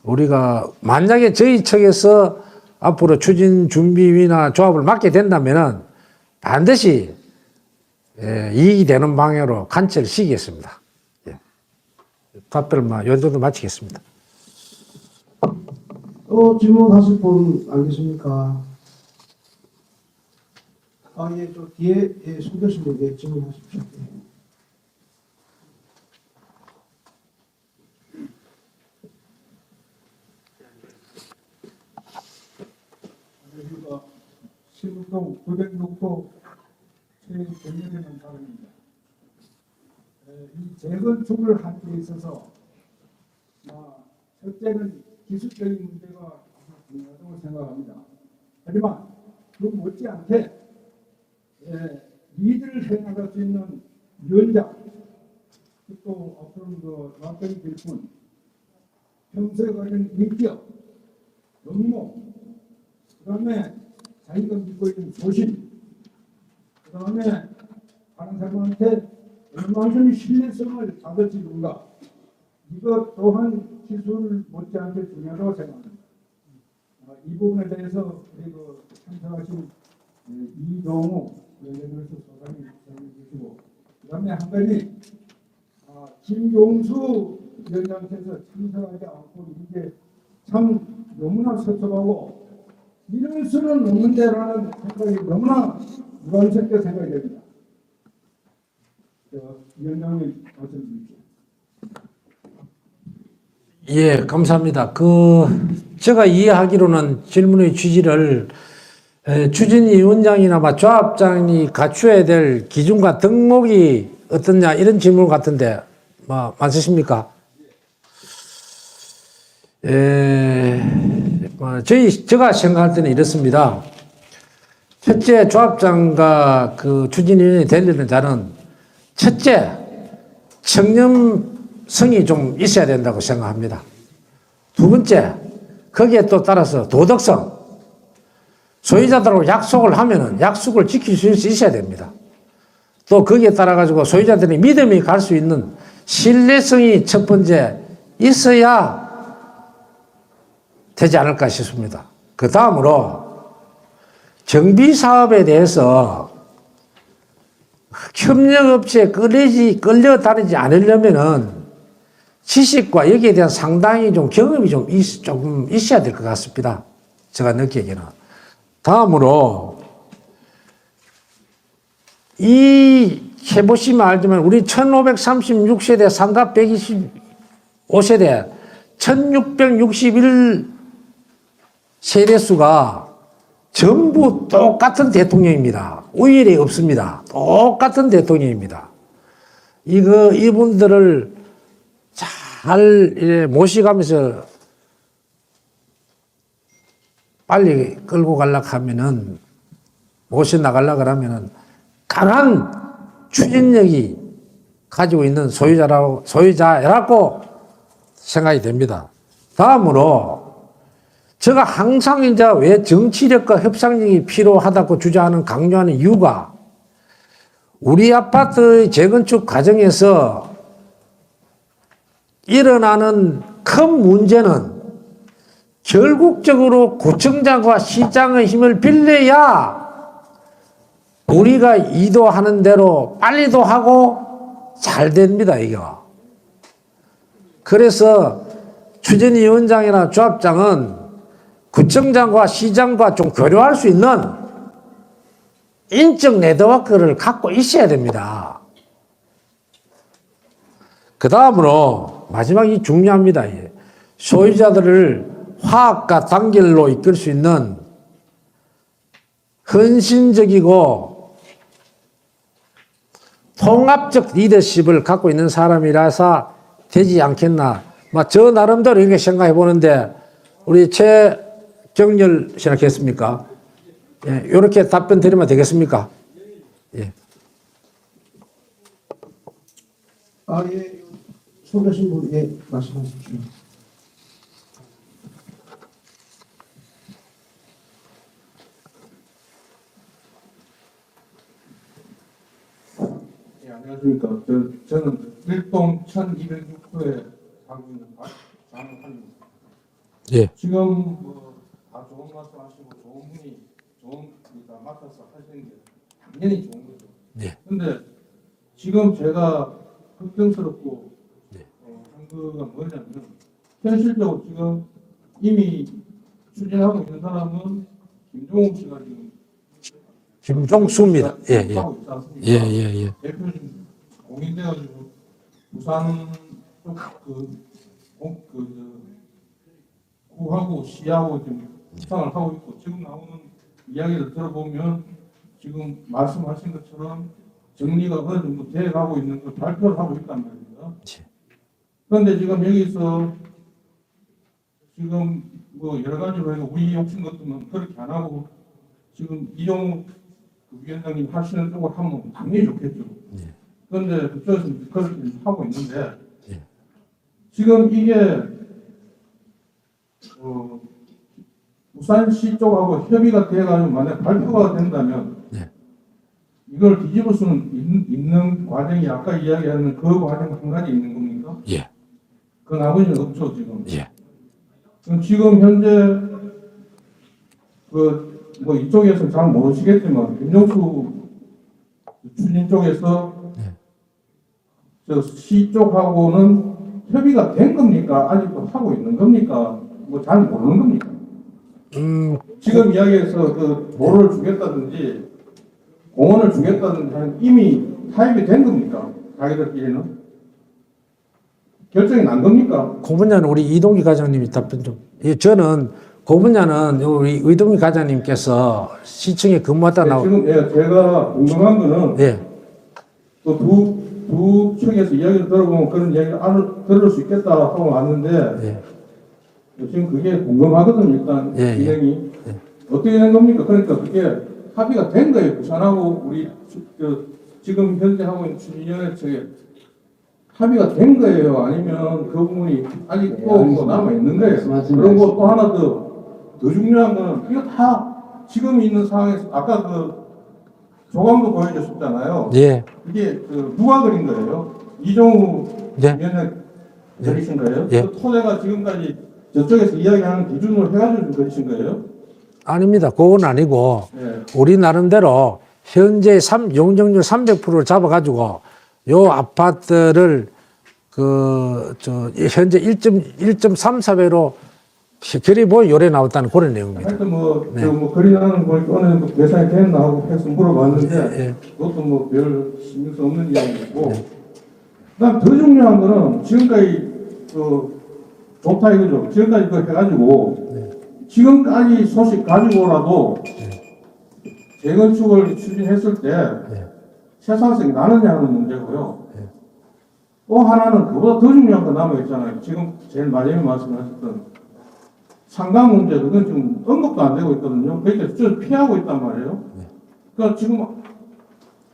우리가 만약에 저희 측에서 앞으로 추진 준비위나 조합을 맡게 된다면은 반드시 이익이 되는 방향으로 관철을 시키겠습니다. 예. 답변을 요 정도 마치겠습니다. 질문하실 분 안 계십니까? 예, 저 뒤에 손 계신 분 질문하십시오. 여기가 시북동 906호 최경렬이라는 사람입니다. 이 재건축을 하는 데 있어서 첫째는 기술적인 문제가 가장 중요하다고 생각합니다. 하지만 그 못지않게 리드를 해나갈 수 있는 위원장, 또 앞으로 그 납득이 될 분, 평소에 가진 인격, 업무, 그 다음에 자기가 믿고 있는 소신, 그 다음에 다른 사람한테 얼마만큼 신뢰성을 받을지 누가 이것 또한 기술 못지않게 중요하다고 생각합니다. 이 부분에 대해서 우리 그 참석하신 이종우 연구소 소장님 설명해 주시고, 그 다음에 한 가지 김용수 위원장께서 참석하지 않고 이게 참 너무나 섭섭하고 이럴 수는 없는데라는 생각이 너무나 무관스럽게 생각이 됩니다. 위원장님 말씀 주십시오. 예, 감사합니다. 제가 이해하기로는 질문의 취지를 추진위원장이나 조합장이 갖춰야 될 기준과 덕목이 어떻냐 이런 질문 같은데 맞으십니까? 제가 생각할 때는 이렇습니다. 첫째, 조합장과 그 추진위원이 되려는 자는 첫째, 청렴성이 좀 있어야 된다고 생각합니다. 두 번째, 거기에 또 따라서 도덕성. 소유자들하고 약속을 하면은 약속을 지킬 수 있어야 됩니다. 또 거기에 따라 가지고 소유자들이 믿음이 갈 수 있는 신뢰성이 첫 번째 있어야 되지 않을까 싶습니다. 그 다음으로 정비 사업에 대해서 협력업체에 끌려다니지 않으려면은 지식과 여기에 대한 상당히 좀 경험이 조금 있어야 될 것 같습니다. 제가 느끼기에는. 다음으로 이 해보시면 알지만 우리 1536세대 상가 125세대 1661 세대수가 전부 똑같은 대통령입니다. 우열이 없습니다. 똑같은 대통령입니다. 이분들을 잘 모시가면서 빨리 끌고 가려고 하면은, 모셔나가려고 하면은, 강한 추진력이 가지고 있는 소유자라고 생각이 됩니다. 다음으로, 제가 항상 이제 왜 정치력과 협상력이 필요하다고 주장하는 강조하는 이유가 우리 아파트의 재건축 과정에서 일어나는 큰 문제는 결국적으로 구청장과 시장의 힘을 빌려야 우리가 이도하는 대로 빨리도 하고 잘 됩니다, 이거. 그래서 추진위원장이나 조합장은 구청장과 시장과 좀 교류할 수 있는 인적 네트워크를 갖고 있어야 됩니다. 그 다음으로 마지막이 중요합니다. 소유자들을 화합과 단결로 이끌 수 있는 헌신적이고 통합적 리더십을 갖고 있는 사람이라서 되지 않겠나. 저 나름대로 이렇게 생각해 보는데 우리 최경렬 생각했습니까? 예, 이렇게 답변 드리면 되겠습니까? 예. 예. 손대신 분, 예, 말씀하십시오. 예, 안녕하십니까. 저는 일동 1206호에 살고 있는 장한입니다. 예. 지금 다 좋은 말씀 하시고 좋은 분이 좋은 분이다 맡아서 하시는 게 당연히 좋은 거죠. 예. 근데 지금 제가 걱정스럽고 한 거가 뭐냐면 현실적으로 지금 이미 추진하고 있는 사람은 김종욱 씨가 지금 김종수입니다. 예, 예. 하고 있지 않습니까? 예, 예, 예. 대표 지금 공인돼가지고 부산 쪽 구하고 시하고 지금 협상을 하고 있고 지금 나오는 이야기를 들어보면 지금 말씀하신 것처럼 정리가 어느 정도 돼가고 있는 걸 발표를 하고 있단 말입니다. 그런데 지금 여기서 지금 여러 가지로 해서 우리 욕심 같으면 그렇게 안 하고 지금 이종욱 위원장님 하시는 쪽을 하면 당연히 좋겠죠. 그런데 그쪽에서 그렇게 하고 있는데 지금 이게 부산시 쪽하고 협의가 돼가지고 만약 발표가 된다면 이걸 뒤집을 수는 있는 과정이 아까 이야기하는 그 과정 한 가지 있는 겁니까? 예. 그 나머지는 없죠 지금. 예. 그럼 지금 현재 이쪽에서 잘 모르시겠지만 김정수 추진 쪽에서 저 시 쪽하고는 협의가 된 겁니까? 아직도 하고 있는 겁니까? 잘 모르는 겁니까? 지금 이야기해서 도로를 주겠다든지 공원을 주겠다든지 이미 타협이 된 겁니까? 자기들끼리는? 결정이 난 겁니까? 그 분야는 우리 이동기 과장님이 답변 좀. 예, 저는 그 분야는 우리 이동기 과장님께서 시청에 근무하다 나오. 지금 제가 궁금한 거는 예. 또 두 측에서 이야기를 들어보면 그런 이야기를 들을 수 있겠다 하고 왔는데 예. 지금 그게 궁금하거든요. 일단 예, 예. 진행이 어떻게 된 겁니까? 그러니까 그게 합의가 된 거예요. 부산하고 우리 지금 현재 하고 있는 추진위원회 측에 합의가 된 거예요? 아니면 그 부분이 아직 네, 또 알겠습니다. 남아 있는 거예요? 말씀하시면 그리고 또 하나 더 중요한 거는 이거 다 지금 있는 상황에서 아까 그 조감도 보여줬었잖아요. 예. 이게 그 누가 그린 거예요? 이종우 네. 위원장 그리신 거예요? 예. 그 토대가 지금까지 저쪽에서 이야기하는 기준으로 해가지고 그리신 거예요? 아닙니다. 그건 아니고 예. 우리 나름대로 현재 용적률 300%를 잡아가지고 요 아파트를 현재 1.34배로 결의보에 요래 나왔다는 그런 내용입니다. 하여튼 뭐, 네. 뭐 그리나는 보니까 어느 정도 계산이 됐나 하고 해서 물어봤는데 예. 그것도 뭐 별 신경 없는 이야기고 그다음 더 중요한 거는 지금까지 그 좋다 이거죠. 지금까지 그 해가지고 지금까지 소식 가지고라도 재건축을 추진했을 때 세상성이 나느냐 하는 문제고요. 또 하나는 그보다 더 중요한 거 남아있잖아요. 지금 제일 마지막에 말씀하셨던 상가 문제, 그건 지금 언급도 안 되고 있거든요. 그러니까 저 피하고 있단 말이에요. 그러니까 지금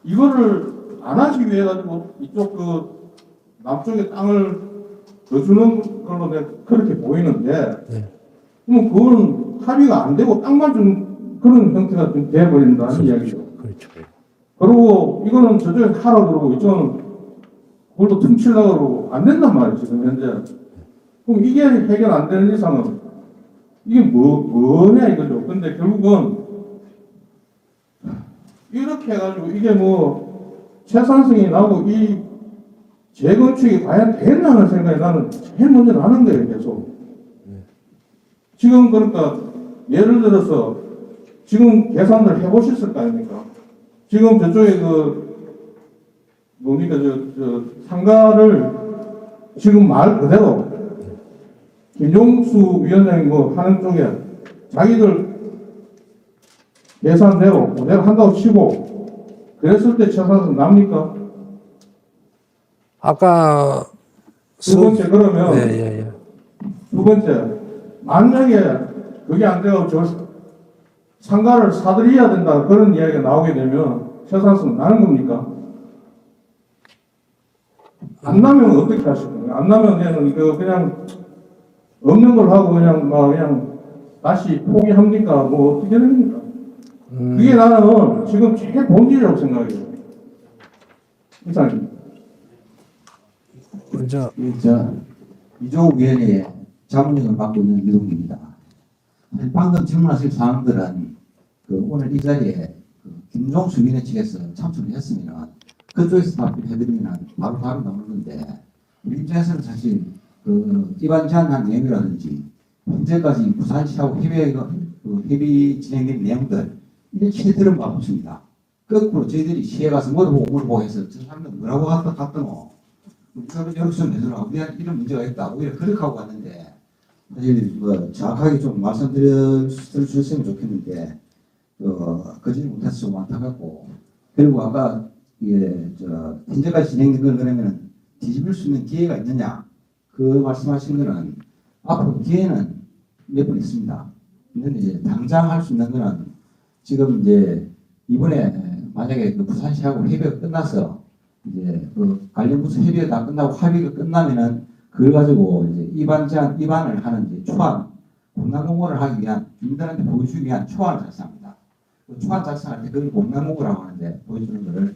이거를 안 하기 위해 가지고 이쪽 그 남쪽에 땅을 더 주는 걸로 내가 그렇게 보이는데, 그러면 그건 합의가 안 되고 땅만 준 그런 형태가 좀 돼버린다는 이야기죠. 그렇죠. 그리고 이거는 저쪽에 하라 그러고 이쪽은 그걸 또 퉁치려고 그러고 안 된단 말이에요, 지금 현재. 그럼 이게 해결 안 되는 이상은 이게 뭐냐 이거죠. 근데 결국은 이렇게 해가지고 이게 뭐 최산성이 나고 이 재건축이 과연 되냐는 생각이 나는 제일 먼저 나는 거예요, 계속. 지금 그러니까 예를 들어서 지금 계산을 해보셨을 거 아닙니까? 지금 저쪽에 뭡니까, 상가를 지금 말 그대로 김종수 위원장이 뭐 하는 쪽에 자기들 계산대로 내가 한다고 치고 그랬을 때 최선은 납니까? 아까 두 번째 그러면 예. 두 번째 만약에 그게 안 되고 저 상가를 사들여야 된다 그런 이야기가 나오게 되면 최선은 나는 겁니까? 안 나면 어떻게 하실 거예요? 안 나면 그냥 없는 걸 하고 그냥 다시 포기합니까? 뭐 어떻게 됩니까? 그게 나는 지금 제일 본질이라고 생각해요. 이상입니다. 먼저 이종욱 위원회의 자문역을 맡고 있는 이동기입니다. 방금 질문하신 사항들은 오늘 이 자리에 김종수 위원회 측에서 참석을 했으면 그쪽에서 답변해드리면 바로 답이 나오는 건데 우리 입장에서는 사실 이반 제안한 내용이라든지 현재까지 부산시하고 협의 진행된 내용들 일체 들은 바 없습니다. 거꾸로 저희들이 시에 가서 물어보고 해서 저 사람들 뭐라고 갔더노 여러 좀 내주라 우리한테 이런 문제가 있다 오히려 그렇게 하고 왔는데 사실 정확하게 좀 말씀드릴 수 있으면 좋겠는데 그러지 못해서 좀 안타깝고 그리고 아까 현재까지 진행된 걸 그러면 뒤집을 수 있는 기회가 있느냐 그 말씀하신 거는 앞으로 기회는 몇 번 있습니다. 근데 이제 당장 할 수 있는 거는 지금 이제 이번에 만약에 부산시하고 협의가 끝나서 이제 관련 부서 협의가 다 끝나고 합의가 끝나면은 그걸 가지고 이제 입안을 하는 이제 초안 공단공고를 하기 위한 주민들한테 보여주기 위한 초안을 작성합니다. 그 초안 작성할 때 그걸 공단공고라고 하는데 보여주는 거를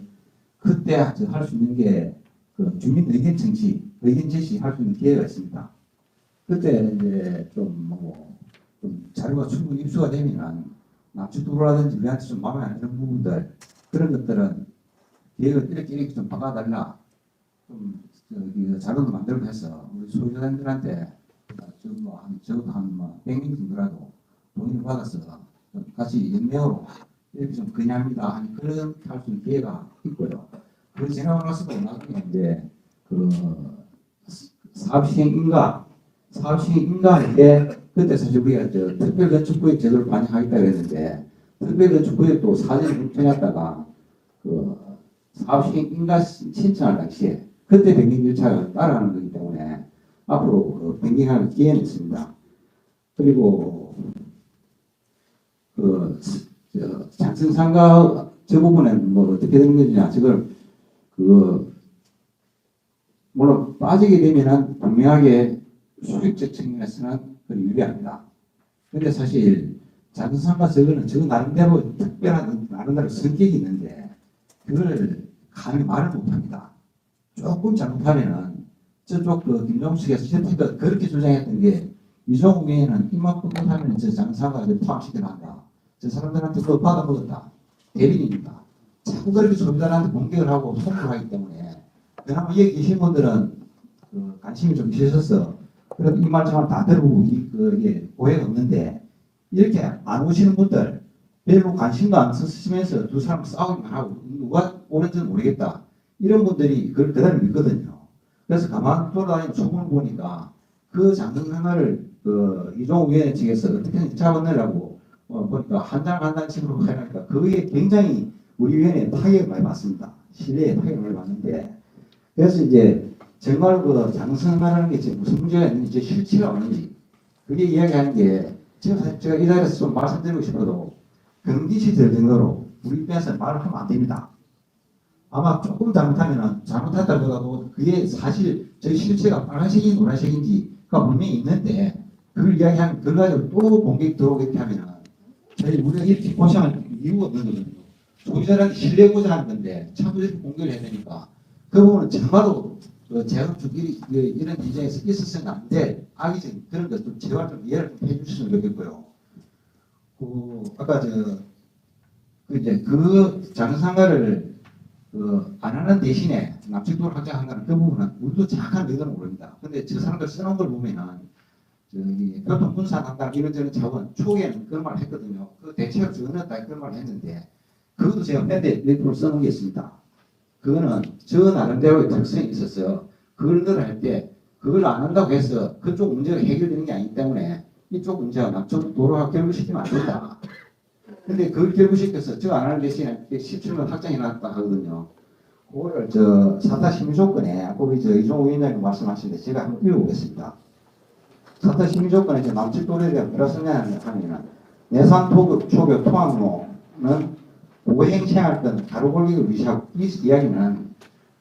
그때 할 수 있는 게 주민 의견 청취, 의견 제시 할 수 있는 기회가 있습니다. 그때 이제 좀 자료가 충분히 입수가 되면은 납치도라든지 우리한테 좀 마음에 안 드는 부분들 그런 것들은 계획을 이렇게 좀 바꿔달라 좀 자료도 만들고 해서 우리 소유자들한테 적어도 한 100명 정도라도 동의를 받아서 좀 같이 연맹으로 이렇게 좀 건의합니다 하는 그런 할 수 있는 기회가 있고요. 그 지나고 나서도 나중에 이제 사업시행인가할 때 그때 사실 우리가 특별건축구역 제도를 반영하겠다고 했는데 특별건축구역도 사전에 정했다가 사업시행인가 신청할 당시에 그때 변경 절차를 따라가는 거기 때문에 앞으로 변경하는 기회는 있습니다. 그리고 장성상가 저 부분은 뭐 어떻게 되는 거냐 저걸 물론 빠지게 되면은 분명하게 수익적 측면에서는 그리 유리합니다. 근데 사실 작은 상가 저거는 저 나름대로 특별한 나름대로 성격이 있는데 그걸 감히 말을 못합니다. 조금 잘못하면은 저쪽 그 김종숙에서 저때가 그렇게 주장했던 게 이종욱 외에는 이만큼 못하면 저 작은 상가를 포함시켜 나간다. 저 사람들한테 그거 받아먹었다. 대리인입니다. 자꾸 그렇게 소비자한테 공격을 하고 소문을 하기 때문에 그나마 여기 계신 분들은 그 관심이 좀 있으셔서 그래도 이 말씀을 다 들어보고 이게 오해가 없는데 이렇게 안 오시는 분들 별로 관심도 안 쓰시면서 두 사람 싸우기만 하고 누가 옳은지는 모르겠다 이런 분들이 그걸 그대로 믿거든요. 그래서 가만 돌아다니는 소문을 보니까 그 장등 하나를 그 이종욱 위원회 측에서 어떻게 잡아내려고 보니까 한 장 한 장씩으로 하니까 그게 굉장히 우리 위원회에 타격을 많이 받습니다. 신뢰에 타격을 많이 받는데 그래서 이제 정말 그 장성하라는 게 지금 무슨 문제가 있는지 실체가 없는지 그게 이야기하는 게 지금 사실 제가 이 자리에서 좀 말씀드리고 싶어도 경기시 될 정도로 우리 입장에서 말을 하면 안 됩니다. 아마 조금 잘못하면 잘못했다고 하더라도 그게 사실 저희 실체가 빨간색인지 노란색인지가 분명히 있는데 그걸 이야기하면 그걸 가지고 또 공격이 들어오게 하면은 저희 우리가 이렇게 고생할 이유가 없는 거거든요. 소비자한테 신뢰 보장하는 건데 자꾸 이렇게 공격을 해야 되니까 그 부분은 정말로 제약주끼리 이런 기준에서 있었으면 안 될 악의적인 그런 것좀 제발 좀 이해를 좀 해주셨으면 좋겠고요. 아까 이제 그 장상가를 안 하는 대신에 납치도를 확장한다는 그 부분은 우리도 정확한 의도는 모릅니다. 근데 저 사람들 써놓은 걸 보면은 저기 교통분산한다 이런저런 차원 초기에는 그런 말 했거든요. 그 대체로 전했다 그런 말 했는데 그것도 제가 밴드에 몇 써놓은 게 있습니다. 그거는 저 나름대로의 특성이 있었어요. 그걸 할 때 그걸 안 한다고 해서 그쪽 문제가 해결되는 게 아니기 때문에 이쪽 문제가 납치 도로화 결부시키면 안 된다. 근데 그걸 결부시켜서 저 안 하는 대신에 17만 확장해 놨다 하거든요. 그거를 사타 심의 조건에 아까 우리 이종욱 위원장님 말씀하시는데 제가 한번 읽어보겠습니다. 사타 심의 조건에 남측 도로에 대한 뭐라 하냐면 내산 초교 토항로는 보행생활권 가로골격을 위시하고 이 이야기는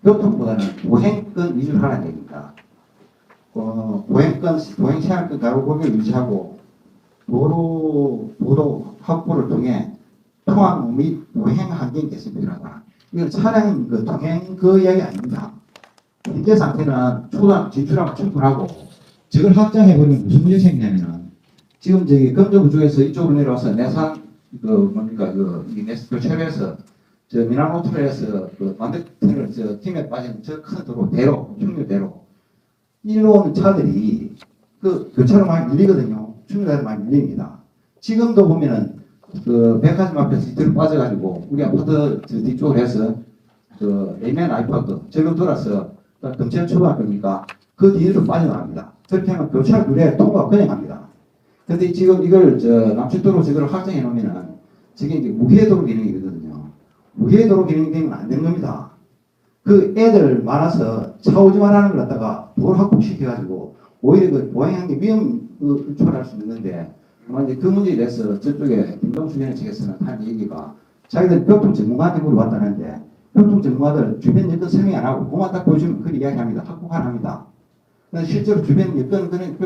교통보다는 보행권 위주로 하라는 얘기입니다. 보행생활권 가로골격을 위시하고 도로 확보를 통해 통항로 및 보행 환경 개선 필요하다. 이건 차량 통행 그 이야기 아닙니다. 현재 상태는 초당 지출하면 충분하고 저걸 확장해버리면 무슨 문제가 생기냐면 지금 검정구 쪽에서 이쪽으로 내려와서 내산 이 교체로에서 미남 오토로에서 만덕터널 팀에 빠진 저 큰 도로 충류대로 일로 오는 차들이 그 교차로 많이 밀리거든요. 충류대로 많이 밀립니다. 지금도 보면은 백화점 앞에서 뒤로 빠져가지고 우리 아파트 뒤쪽으로 해서 레이맨 아이파크 저로 돌아서 금천 초등학교니까 그 뒤로 빠져나갑니다. 그렇게 하면 교차로 물에 통과가 그냥 갑니다. 근데 지금 이걸 남측도로 저걸 확정해 놓으면은 저게 이제 무해도로 기능이거든요. 무해도로 기능이 되면 안 되는 겁니다. 그 애들 많아서 차 오지 말라는 걸 갖다가 도로 확보시켜가지고 오히려 그 보행하는 게 위험을 초래할 수 있는데 이제 그 문제에 대해서 저쪽에 김동수 위원 측에서는 한 얘기가 자기들 교통 전문가한테 물어봤다는데 교통 전문가들 주변 여건 설명 안 하고 그만 딱 보여주면 그 이야기합니다. 확보 안 합니다. 실제로 주변 여건 그런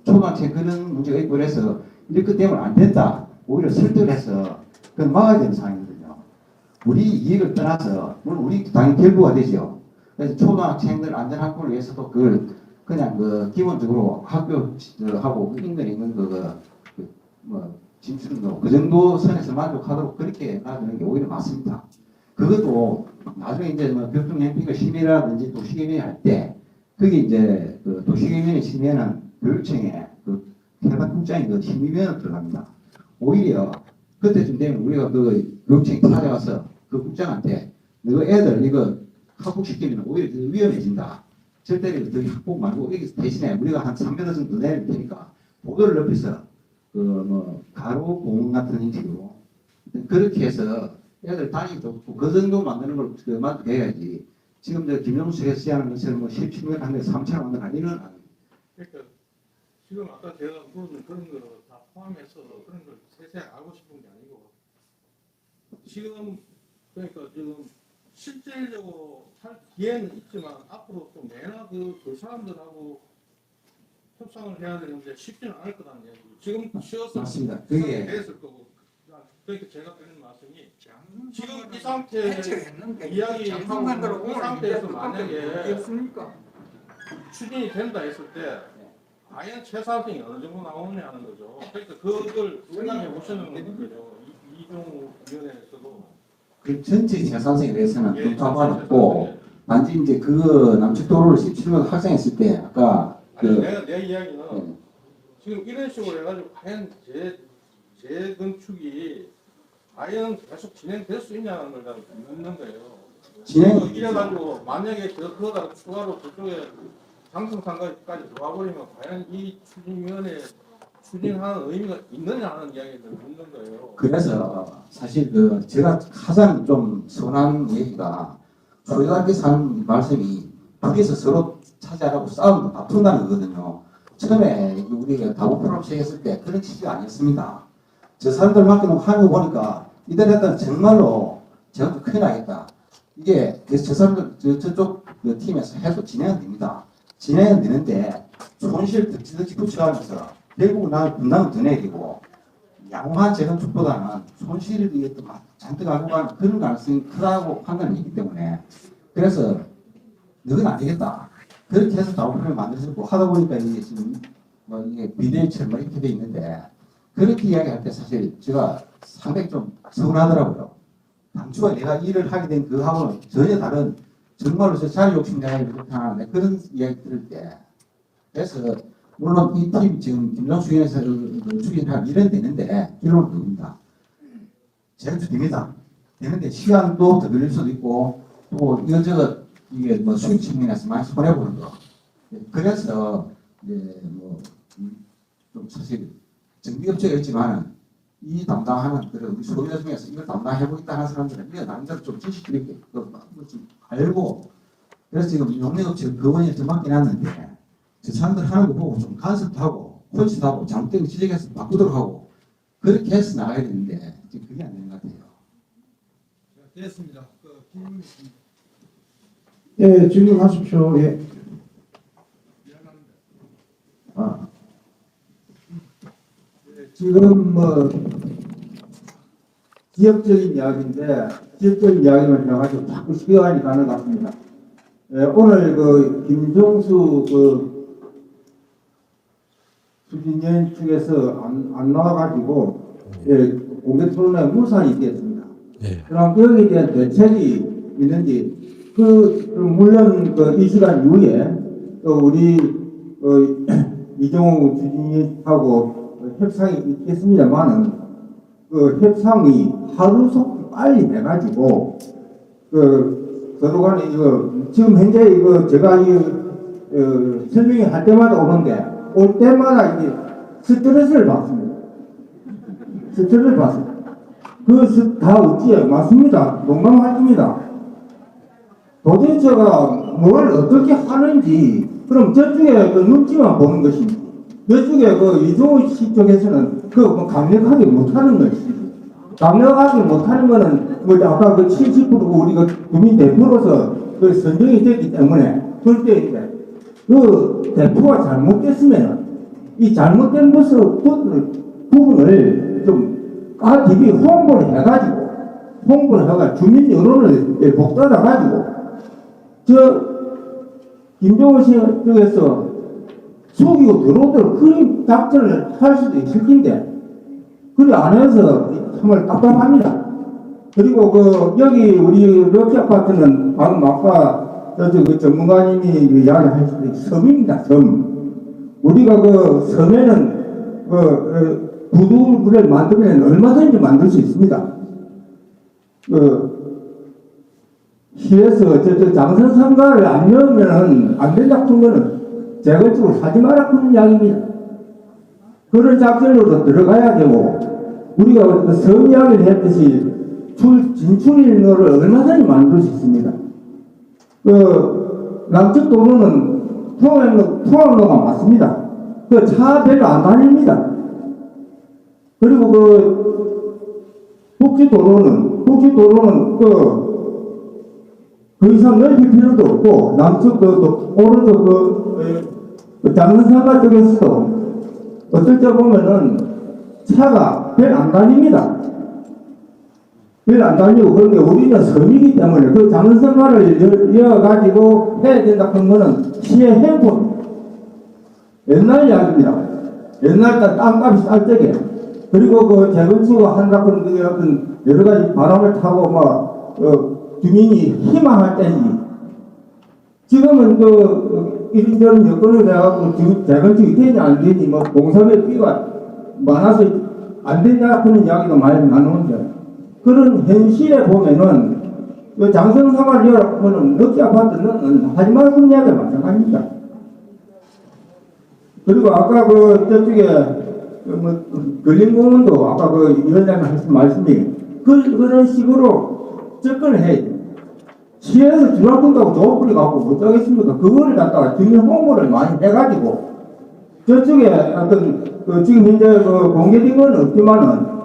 초등학생 그런 문제가 있고 그래서 이렇게 되면 안 된다. 오히려 설득을 해서 그건 막아야 되는 상황이거든요. 우리 이익을 떠나서 물론 우리 당연히 결부가 되죠. 그래서 초등학생들 안전 확보를 위해서도 그걸 그냥 기본적으로 학교하고 인근에 있는 진출도 그 정도 선에서 만족하도록 그렇게 놔두는 게 오히려 맞습니다. 그것도 나중에 이제 교통연필과 심의라든지 도시개명을 할 때 그게 이제 도시개명의 심의는 교육청에 해방국장이 심의위원으로 들어갑니다. 오히려 그때쯤 되면 우리가 교육청에 찾아가서 그 국장한테 너 애들 이거 합복시키면 오히려 더 위험해진다. 절대로 더 합복 말고 여기 대신에 우리가 한 3m 정도 내릴 테니까 보도를 높여서 가로 공원 같은 형식으로 그렇게 해서 애들 다니기 좋고 그 정도 만드는 걸 만들어야지. 지금 김용수가 시하는 것처럼 17년 한데 3천 원 아니는 안. 그러니까 지금 아까 제가 물은 그런 거 다 포함해서 그런 걸 세세하게 알고 싶은 게 아니고 지금 그러니까 지금 실질적으로 할 기회는 있지만 앞으로 또 매나 그 사람들하고 협상을 해야 되는데 쉽지는 않을 거라는 얘기. 지금 쉬어서 맞습니다. 그게 됐을 거고. 그러니까 제가 드리는 말씀이 지금 이 해체를 상태 했는데 이야기하고 장성만으로 이 상태에서 만약에 였습니까? 추진이 된다 했을 때 과연 최사성이 어느 정도 나오느냐 하는 거죠. 그러니까 그걸 생각해 보시는 거죠. 이종 위원회에서도 그 전체 재산성에 대해서는 예, 좀 상관없고 단지 이제 그 남측도로를 17번 확장했을 때 아까 아니, 그 내 이야기는 예. 지금 이런 식으로 해가지고 과연 재건축이 과연 계속 진행될 수 있냐는 걸 묻는 거예요. 진행 이래가지고 만약에 그거가 추가로 그쪽에 장성상가까지 들어와 버리면 과연 이 추진위원회 추진하는 의미가 있느냐 하는 이야기를 묻는 거예요. 그래서 사실 그 제가 가장 좀 서운한 얘기가 초등학교에서 하는 말씀이 둘이서 서로 차지하라고 싸우고 다툰다는 거거든요. 처음에 우리가 다보 프로그램 시작했을 때 그런 취지가 아니었습니다. 저 사람들 맡겨놓고 하는 거 보니까 이들 했던 정말로 제가 또 큰일 나겠다. 이게 그래서 저 사람들 저쪽 그 팀에서 해서 진행은 됩니다. 진행은 되는데 손실 덕지덕지 붙여가면서 결국은 나는 분담을 더 내야 되고 양호한 재건축보다는 손실을 위해 또 잔뜩 하고 가는 그런 가능성이 크다고 판단이 있기 때문에 그래서 너는 안 되겠다. 그렇게 해서 다운프를 만들었고 하다 보니까 이게 지금 뭐 이게 비대위처럼 뭐 이렇게 돼 있는데 그렇게 이야기할 때 사실 제가 상당히 좀 서운하더라고요. 당초에 내가 일을 하게 된 그하고는 전혀 다른 정말로 저 자리 욕심 내가 이렇게 하는데 그런 이야기 들을 때 그래서 물론 이 팀 지금 김정수 위원회에서 추진할 일은 되는데 결론은 됩니다. 재건축됩니다. 되는데 시간도 더 걸릴 수도 있고 또 이것저것 이게 뭐 수익 측면에서 많이 손해보는 거. 그래서 이제 뭐 좀 사실 정비업체가 있지만은 이 담당하는 그런 우리 소비자 중에서 이걸 담당해보고 있다 하는 사람들은 이거 나름대로 좀 지식들이 있게 좀 알고 그래서 지금 용역업체 그원이 좀 맡긴 했는데 저 사람들 하는 거 보고 좀 간섭도 하고 코치도 하고 잘못된 거 지적해서 바꾸도록 하고 그렇게 해서 나가야 되는데 지금 그게 안 되는 것 같아요. 됐습니다. 질문이 있습니다. 예, 질문하십시오. 예. 미안합니다. 아, 지금 뭐 지역적인 이야기인데 지역적인 이야기만 해가지고 자꾸 시간이 가는 것 같습니다. 예, 오늘 그 김종수 그 추진위원 측에서 안 나와가지고 예, 공개 토론회 무산이 있겠습니다. 예. 그럼 여기에 대한 대책이 있는지 물론 그 이 시간 이후에 또 우리 이종호 추진위하고 협상이 있겠습니다만은 그 협상이 하루속 빨리 돼가지고 서로 간에 이거 지금 현재 이거 제가 설명회 할 때마다 오는데 올 때마다 이게 스트레스를 받습니다. 스트레스를 받습니다. 다 어찌에 맞습니다. 농담하십니다. 도대체가 뭘 어떻게 하는지 그럼 저쪽에 그 눈치만 보는 것인지 이쪽에 그 이종호 씨 쪽에서는 그 강력하게 못하는 것이지 강력하게 못하는 거는 뭐 아까 그 70%고 우리가 국민 대표로서 그 선정이 됐기 때문에 그럴 때 그 대표가 잘못됐으면 이 잘못된 부분을 좀 DB 홍보를 해가지고 주민 여론을 복받아가지고 김종호 씨 쪽에서 속이고 들어오도록 그런 작전을 할 수도 있을 텐데 그래 안 해서 정말 답답합니다. 그리고 여기 우리 럭키 아파트는 방금 아까 그 전문가님이 이야기하신 섬입니다. 섬. 우리가 그 섬에는 구두를 만들면 얼마든지 만들 수 있습니다. 시에서 장선상가를 안 넣으면 안 된다 큰 거는 재건축을 하지 마라 그런 이야기입니다. 그런 작전으로 들어가야 되고 우리가 그 섬 이야기를 했듯이 진출로를 얼마든지 만들 수 있습니다. 남쪽 도로는 통학로가 맞습니다. 차 별로 안 다닙니다. 그리고 복지도로는 그 이상 넓힐 필요도 없고, 남쪽 오른쪽 장문상가 쪽에서도 어떨 때 보면은 차가 별 안 다닙니다. 별 안 다니고, 그런데 우리는 섬이기 때문에 그 장문상가를 이어가지고 해야 된다 한 거는 시의 행포. 옛날 이야기입니다. 옛날 땅값이 쌀 적에. 그리고 그 재건축 한다 그런 그 어떤 여러 가지 바람을 타고 주민이 희망할 때니. 지금은 이런저런 여건을 해갖고 지금 재건축이 되냐 안 되니 공사비 비가 많아서 안 된다 그런 이야기도 많이 나누는데, 그런 현실에 보면은 장성사가 열어보면은 늦게 아파트는 하지 말고 그런 이야기가 마찬가지입니다. 그리고 아까 저쪽에 근린공원도 아까 위원장님 하신 말씀이 그런 식으로 접근을 해야 돼요. 시에서 주말분다고 조업불이 갖고 못 하겠습니까? 그거를 갖다가 주민 홍보를 많이 해가지고 저쪽에 어떤 지금 현재 공개된 건 없지만은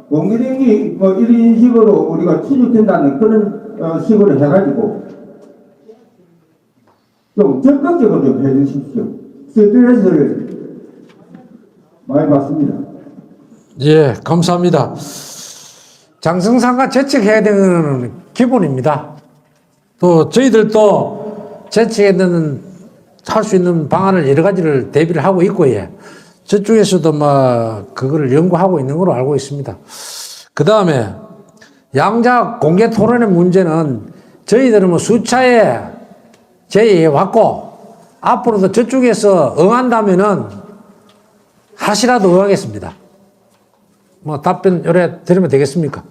공개된 게 이런 식으로 우리가 취직된다는 그런 식으로 해가지고 좀 적극적으로 좀 해주십시오. 스트레스를 많이 받습니다. 예, 감사합니다. 장성상가 재책해야 되는 기본입니다. 또 저희들도 재책에는 할 수 있는 방안을 여러 가지를 대비를 하고 있고, 예. 저쪽에서도 그거를 연구하고 있는 걸로 알고 있습니다. 그 다음에 양자 공개 토론의 문제는 저희들은 수차에 제의해 왔고, 앞으로도 저쪽에서 응한다면은 하시라도 응하겠습니다. 답변 요래 드리면 되겠습니까?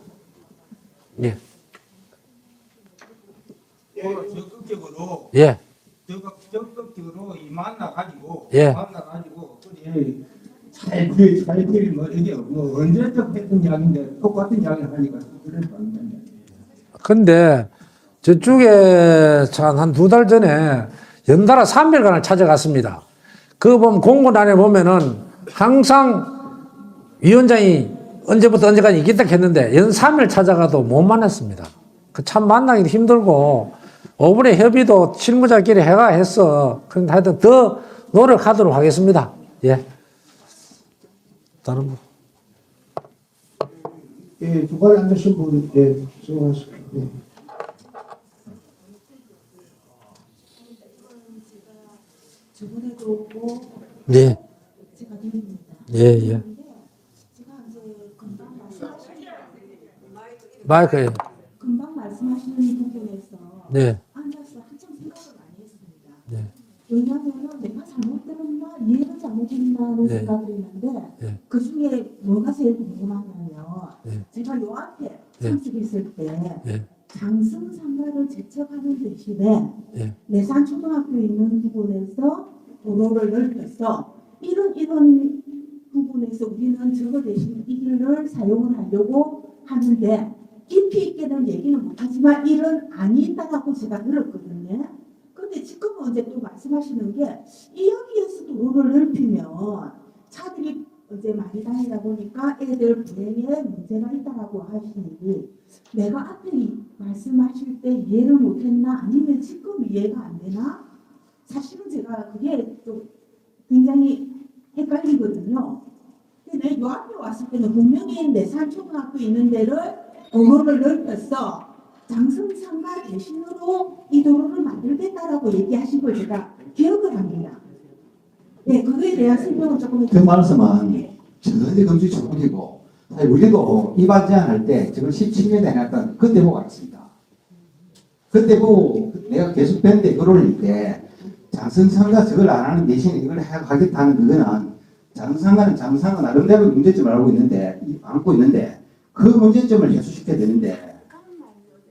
예. 적극적으로 예. 적극적으로 만나가지고 예. 잘필 이게 언제적 했던 이야기인데 똑같은 이야기를 하니까 그런 거 아니냐. 근데 저쪽에 한 2달 전에 연달아 3일간을 찾아갔습니다. 그거 보면 공고란에 보면은 항상 위원장이 언제부터 언제까지 있겠다 했는데 연 3일 찾아가도 못 만났습니다. 참 만나기도 힘들고 5분의 협의도 실무자끼리 했어. 그런데 하여튼 더 노력하도록 하겠습니다. 예. 다른 분. 예, 주관에 앉으신 분, 예, 수고하십시오. 예. 저번에도 오고 네. 제가 드립니다. 예, 예. 제가 이제 금방 말씀하시는 부분에서 네. 앉아서 한참 생각을 많이 했습니다. 네. 왜냐하면 내가 잘못 들었나 이해를 잘못했나는 네. 생각이 있는데 네. 그 중에 뭐가 제일 궁금하냐면 네. 제가 요 앞에 네. 참석했을 때 예. 장승상가를 제척하는 대신에 예. 내산초등학교에 있는 부분에서 도로를 넓혀서 이런 부분에서 우리는 저거 대신 이 길을 사용을 하려고 하는데 깊이 있게는 얘기는 못하지만 일은 아니다라고 제가 들었거든요. 근데 지금은 이제 또 말씀하시는 게 이 여기에서 도로를 넓히면 차들이 이제 많이 다니다 보니까 애들 불행에 문제가 있다라고 하시니 내가 앞에 말씀하실 때 이해를 못했나 아니면 지금 이해가 안 되나? 사실은 제가 그게 좀 굉장히 헷갈리거든요. 근데 요 앞에 왔을 때는 분명히 내산초등학교 있는 데를 도로를 넓혀서 장성상가 대신으로 이 도로를 만들겠다라고 얘기하신 걸 제가 기억을 합니다. 네, 그거에 대한 설명을 조금 그 말씀은 전혀 금지 조건이고, 사실 우리도 입안 제한할 때 저걸 17년에 해놨던 그때 보고 알았습니다. 그때 보고 내가 계속 밴드에 글 올릴 때 장성상가 저걸 안 하는 대신에 이걸 하겠다는 그거는 장성상가는 장성상가 나름대로 문제점을 알고 있는데, 안고 있는데 그 문제점을 해소시켜야 되는데.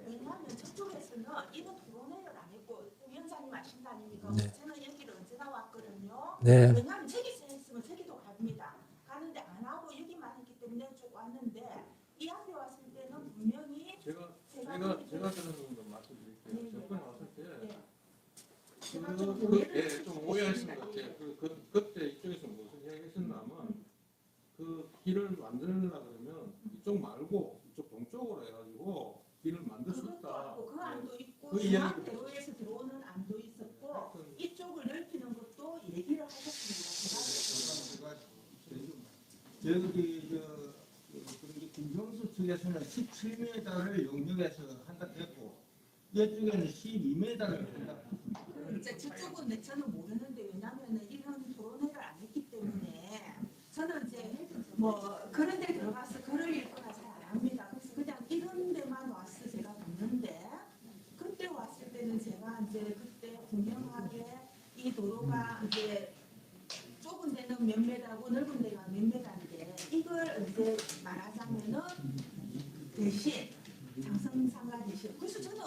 왜냐하면 저쪽에서는 이런 도로내를 안 했고 위원장님 아신 거 아닙니까? 네. 저는 여기를 언제 나왔거든요. 네. 왜냐하면 저기서 했으면 저기도 갑니다. 가는데 안 하고 여기만 했기 때문에 쭉 왔는데 이 앞에 왔을 때는 분명히 제가 들은 거 말씀드릴게요. 네. 저번에 왔을 때 제가 좀 오해를 좀 오해하신 것 같아요. 그때 이쪽에서 무슨 이야기하셨냐면 그 길을 만들려고 그러면 이쪽 말고 이쪽 동쪽으로 해가지고 길을 만들 수 그것도 있다. 하고 그 안도 있고 그 중앙대로에서 들어오는 안도 있었고 이쪽을 넓히는 것도 얘기를 하셨습니다. 저기 김경수 측에서는 17m를 용역해서 한다고 했고 이쪽에는 12m를 한다. 이제 저쪽은 저는 모르는데 왜냐면은 이런 토론회를 안 했기 때문에 저는 이제 뭐 그런 데 들어가서 글을 읽거나 잘 안 합니다. 그래서 그냥 이런 데만 와서 제가 봤는데 그때 왔을 때는 제가 이제 그때 분명하게 이 도로가 이제 좁은 데는 몇 메다고 넓은 데가 몇 메다인데 이걸 이제 말하자면은 대신 장성상가 대신 그래서 저는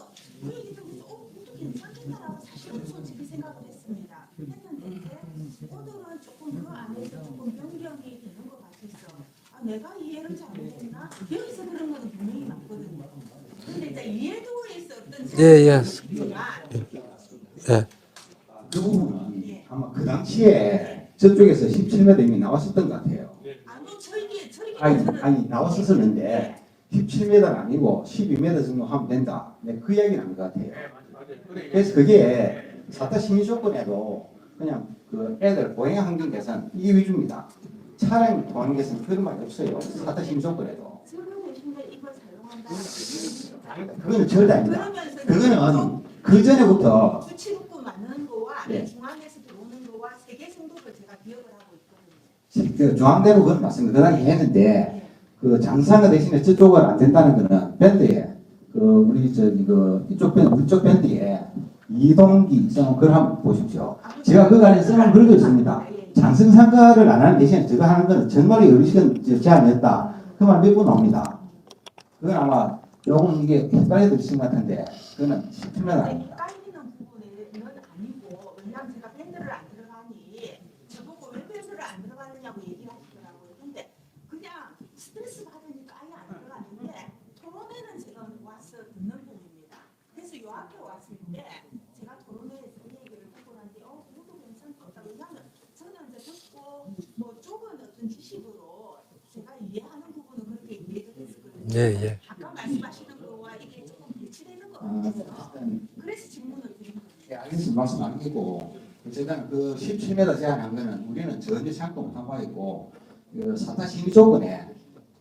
그 얘기 듣고서 이것도 괜찮겠다라고 사실은 솔직히 생각을 했습니다. 했는데 이제 오늘은 조금 그 안에서 조금 변경이 되는 것 같아서 내가 이해를 잘못했나? 여기서 그런 거는 분명히 맞거든요. 근데 이제 이해도에서 어떤 예. 그 부분은 아마 그 당시에 저쪽에서 17m 이미 나왔었던 것 같아요. 아니 나왔었었는데 17m가 아니고 12m 정도 하면 된다. 네, 그 이야기를 한 것 같아요. 그래서 그게 사타 심의 조건에도 그냥 그 애들 보행 환경 개선 이 위주입니다. 차량 보행 개선 그런 말이 없어요. 사타 심의 조건에도. 그거는 절대 아닙니다. 그거는 그 전에부터 수치롭고 많은 거와 네. 중앙에서 들어오는 거와 세 개 정도를 제가 기억을 하고 있거든요. 그 중앙대로 그건 맞습니다. 그 당시 했는데 그 장상가 대신에 저쪽은 안 된다는 거는 밴드에 그 우리 저기 그 이쪽 밴드 우리 쪽 밴드에 이동기 이상 글 한번 보십시오. 제가 그 안에 써놓은 글도 있습니다. 장성상가를 안 하는 대신에 저거 하는 거는 정말로 어르신 제안이었다. 그 말 몇 번 나옵니다. 그건 아마 요건 이게 헷갈려 들으신 것 같은데 그거는 17m 아닙니다. 깔리는 부분은 아니고 왜냐하면 제가 밴드를 안 들어가니 저보고 왜 밴드를 안 들어가느냐고 얘기를 하시더라고요. 근데 그냥 스트레스 받으니까 아예 안 들어가는데 토론회는 제가 와서 듣는 부분입니다. 그래서 요 앞에 왔을 때 제가 토론회에서 그 얘기를 듣고 난뒤 그것도 괜찮겠다. 왜냐하면 저는 이제 듣고 뭐 좁은 어떤 지식으로 제가 이해하는 부분은 그렇게 이해를 했었거든요. 예. 아까 말씀하시는 거와 이게 조금 배치되는 것 같아서 그래서 질문을 드린 거예요. 예, 알겠습니다. 말씀 남기고 어쨌든 그 17m 제한한 거는 우리는 전혀 생각도 못한 바가 있고 그 사타 심의 조건에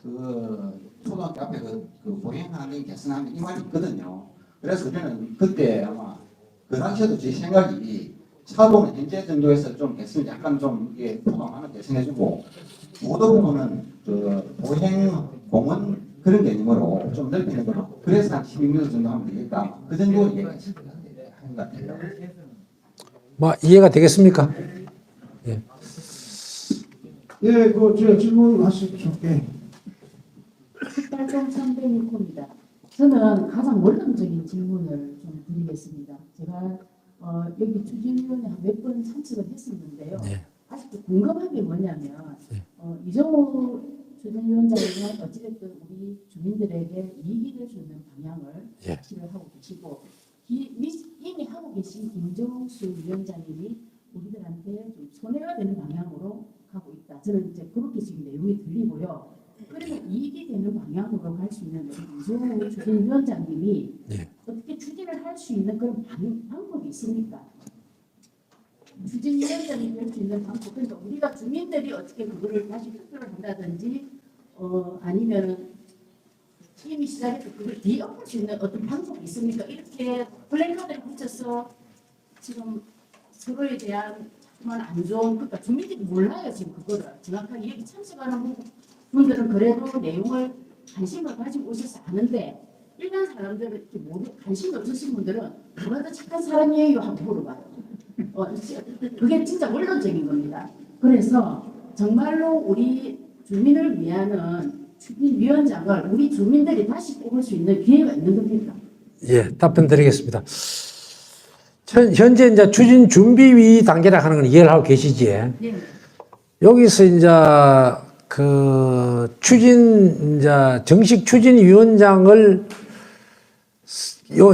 그 초등학교 앞에 그 보행하는 개선하는 이 말이 있거든요. 그래서 우리는 그때 아마 그 당시에도 제 생각이 차도는 현재 정도에서 좀 개선 약간 좀 이게 포함하는 개선해주고 보도 부분은 그 보행 공원 그런 개념으로 좀 넓히는 거로 그래서 한 16m 정도 하면 되겠다. 그 정도 얘기하는 것 같아요. 뭐 이해가 되겠습니까? 예. 예, 그 제가 질문하십시오. 예. 달동 306호입니다. 저는 가장 원론적인 질문을 좀 드리겠습니다. 제가 여기 추진위원회 몇 번 참석을 했었는데요. 네. 아직도 궁금한 게 뭐냐면 네. 이정호 추진위원장님은 어찌됐든 우리 주민들에게 이익이 될 수 있는 방향을 예. 제시를 하고 계시고 이미 하고 계신 김정수 위원장님이 우리들한테 좀 손해가 되는 방향으로 가고 있다. 저는 이제 그렇게 지금 내용이 들리고요. 그러면 이익이 되는 방향으로 갈 수 있는 이종우 추진위원장님이 예. 어떻게 추진을 할 수 있는 그런 방법이 있습니까? 추진위원장이 될 수 있는 방법. 그러니까 우리가 주민들이 어떻게 그거를 다시 투표를 한다든지 아니면은 이미 시작해서 그걸 뒤엎을 수 있는 어떤 방법이 있습니까? 이렇게 플래카드를 붙여서 지금 서로에 대한 정말 안 좋은 그러니까 주민들이 몰라요 지금 그거를 정확하게 여기 참석하는 분들은 그래도 내용을 관심을 가지고 오셔서 아는데 일반 사람들은 이렇게 관심이 없으신 분들은 누가 더 착한 사람이에요 하고 물어봐요. 그게 진짜 원론적인 겁니다. 그래서 정말로 우리 주민을 위하는 추진위원장을 우리 주민들이 다시 뽑을 수 있는 기회가 있는 겁니까? 예, 답변 드리겠습니다. 현재 이제 추진 준비위 단계라 하는 건 이해를 하고 계시지? 네. 여기서 이제 정식 추진위원장을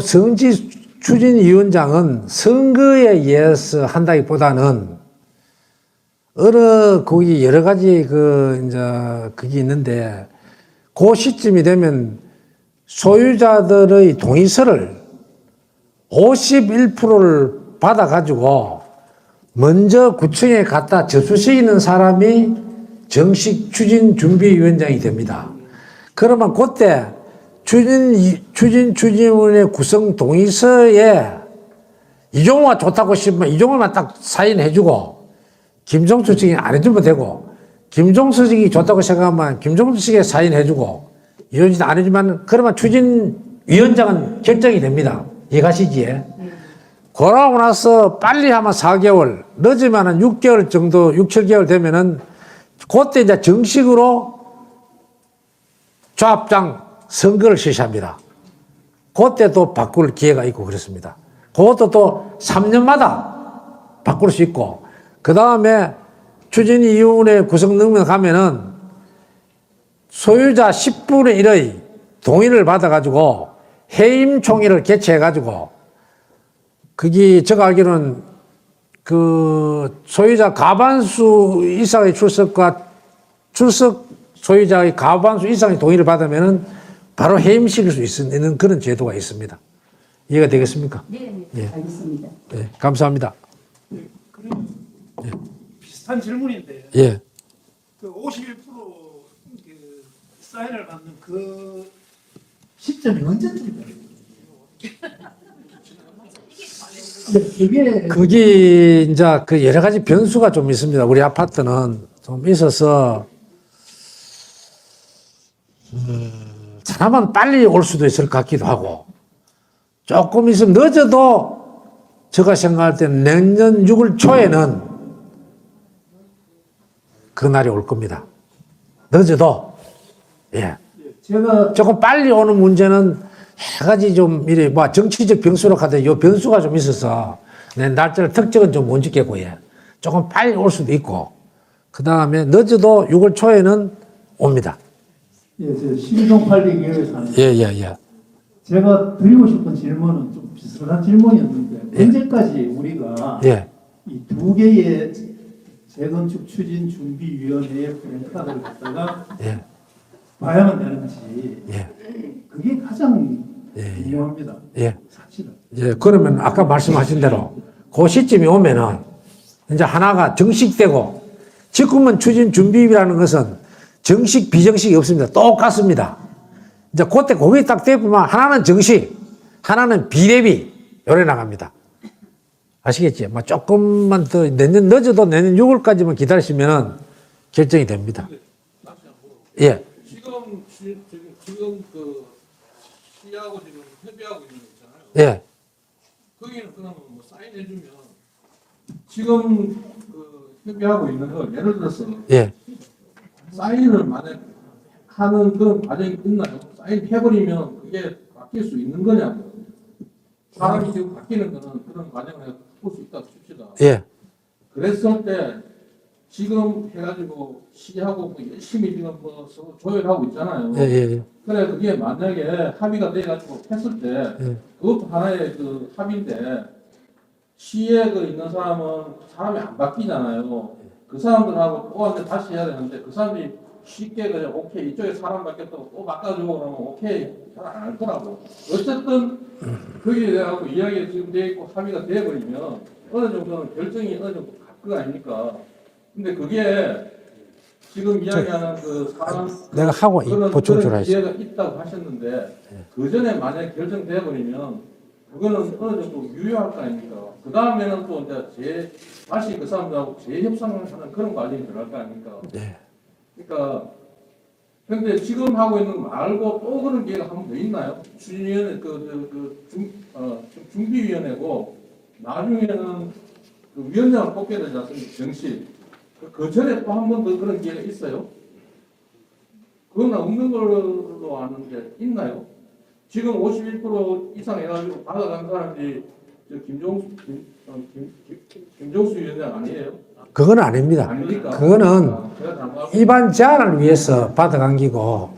정치 추진위원장은 선거에 의해서 한다기보다는 거기 여러 가지 그게 있는데 그 시점이 되면 소유자들의 동의서를 51%를 받아가지고 먼저 구청에 갖다 접수시키는 사람이 정식 추진준비위원장이 됩니다. 그러면 그때 추진위원회 구성 동의서에 이종호가 좋다고 싶으면 이종호만 딱 사인해주고 김종수 측이 안 해주면 되고 김종수 측이 좋다고 생각하면 김종수 측에 사인해주고 이런 짓 안 해주면 그러면 추진위원장은 결정이 됩니다. 이해가시기에. 그러고 나서 빨리 하면 4개월, 늦으면 6개월 정도, 6, 7개월 되면은 그때 이제 정식으로 조합장 선거를 실시합니다. 그때 또 바꿀 기회가 있고 그렇습니다. 그것도 또 3년마다 바꿀 수 있고, 그 다음에 추진위원회 구성 능력 가면은 소유자 10분의 1의 동의를 받아가지고 해임총회를 개최해가지고 그게 제가 알기로는 그 소유자 과반수 이상의 출석 소유자의 과반수 이상의 동의를 받으면은 바로 해임시킬 수 있는 그런 제도가 있습니다. 이해가 되겠습니까? 네, 예. 알겠습니다. 네, 감사합니다. 그러면 비슷한 질문인데 예. 그 51% 그 사인을 받는 그 시점이 언제쯤인가요? 이게 그게 이제 그 여러 가지 변수가 좀 있습니다. 우리 아파트는 좀 있어서 사람은 빨리 올 수도 있을 것 같기도 하고 조금 있으면 늦어도 제가 생각할 때는 내년 6월 초에는 그날이 올 겁니다. 늦어도. 예. 제가 조금 빨리 오는 문제는 여러 가지 좀 이래 뭐 정치적 변수로 가도 요 변수가 좀 있어서 내 날짜를 특정은 좀 못 짓겠고 예. 조금 빨리 올 수도 있고 그 다음에 늦어도 6월 초에는 옵니다. 예, 저 신동팔리교회 사는 예. 제가 드리고 싶은 질문은 좀 비슷한 질문이었는데 예. 언제까지 우리가 예. 이 두 개의 재건축 추진 준비위원회의 프랜카드를 갖다가 예. 봐야만 되는지 예. 그게 가장 예. 궁금합니다. 예. 사실은. 예. 그러면 아까 말씀하신 대로 그 시점이 오면은 이제 하나가 정식되고 지금은 추진 준비라는 것은 정식 비정식이 없습니다. 똑같습니다. 이제 그때 거기 딱 되면 하나는 정식, 하나는 비대비 요래 나갑니다. 아시겠지? 뭐 조금만 더 내년 늦어도 내년 6월까지만 기다리시면은 결정이 됩니다. 예. 지금 그 시하고 지금 협의하고 있는 거 있잖아요. 예. 거기는 그러면 뭐 사인해주면 지금 그 협의하고 있는 걸 예를 들어서 예. 사인을 만약 하는 그런 과정이 있나요? 사인해버리면 그게 바뀔 수 있는 거냐고. 사람이 지금 바뀌는 거는 그런 과정을 볼 수 있다고 칩시다. 예. 그랬을 때 지금 해가지고 시하고 뭐 열심히 지금 뭐 서로 조율하고 있잖아요. 예. 그래 그게 만약에 합의가 돼가지고 했을 때 예. 그것도 하나의 그 합의인데 시에 그 있는 사람이 안 바뀌잖아요. 그 사람들하고 또 한테 다시 해야 되는데 그 사람들이 쉽게 그냥 오케이 이쪽에 사람 바뀌었다고 또 바꿔주고 그러면 오케이 잘 안 할 거라고. 어쨌든 거기에 대하고 이야기가 지금 돼 있고 합의가 돼버리면 어느 정도는 결정이 어느 정도 갈 거 아닙니까? 근데 그게 지금 이야기하는 그 사람 내가 하고 보충 줄 그런 알지. 기회가 있다고 하셨는데 그 전에 만약에 결정돼 버리면 그거는 어느 정도 유효할 거 아닙니까? 그 다음에는 또 이제 다시 그 사람들하고 재협상을 하는 그런 과정이 들어갈 거 아닙니까? 네. 그러니까 근데 지금 하고 있는 거 말고 또 그런 기회가 한 번 더 있나요? 추진위원회 준비위원회고 나중에는 그 위원장을 뽑게 되지 않습니까? 정식. 그 전에 또 한 번 더 그런 기회가 있어요? 그건 없는 걸로 아는데 있나요? 지금 51% 이상 해가지고 받아간 사람들이 김종수 위원장 아니에요? 그건 아닙니다. 아닙니까? 그거는 제가 잘못 일반 제안을 위해서 받아간 기고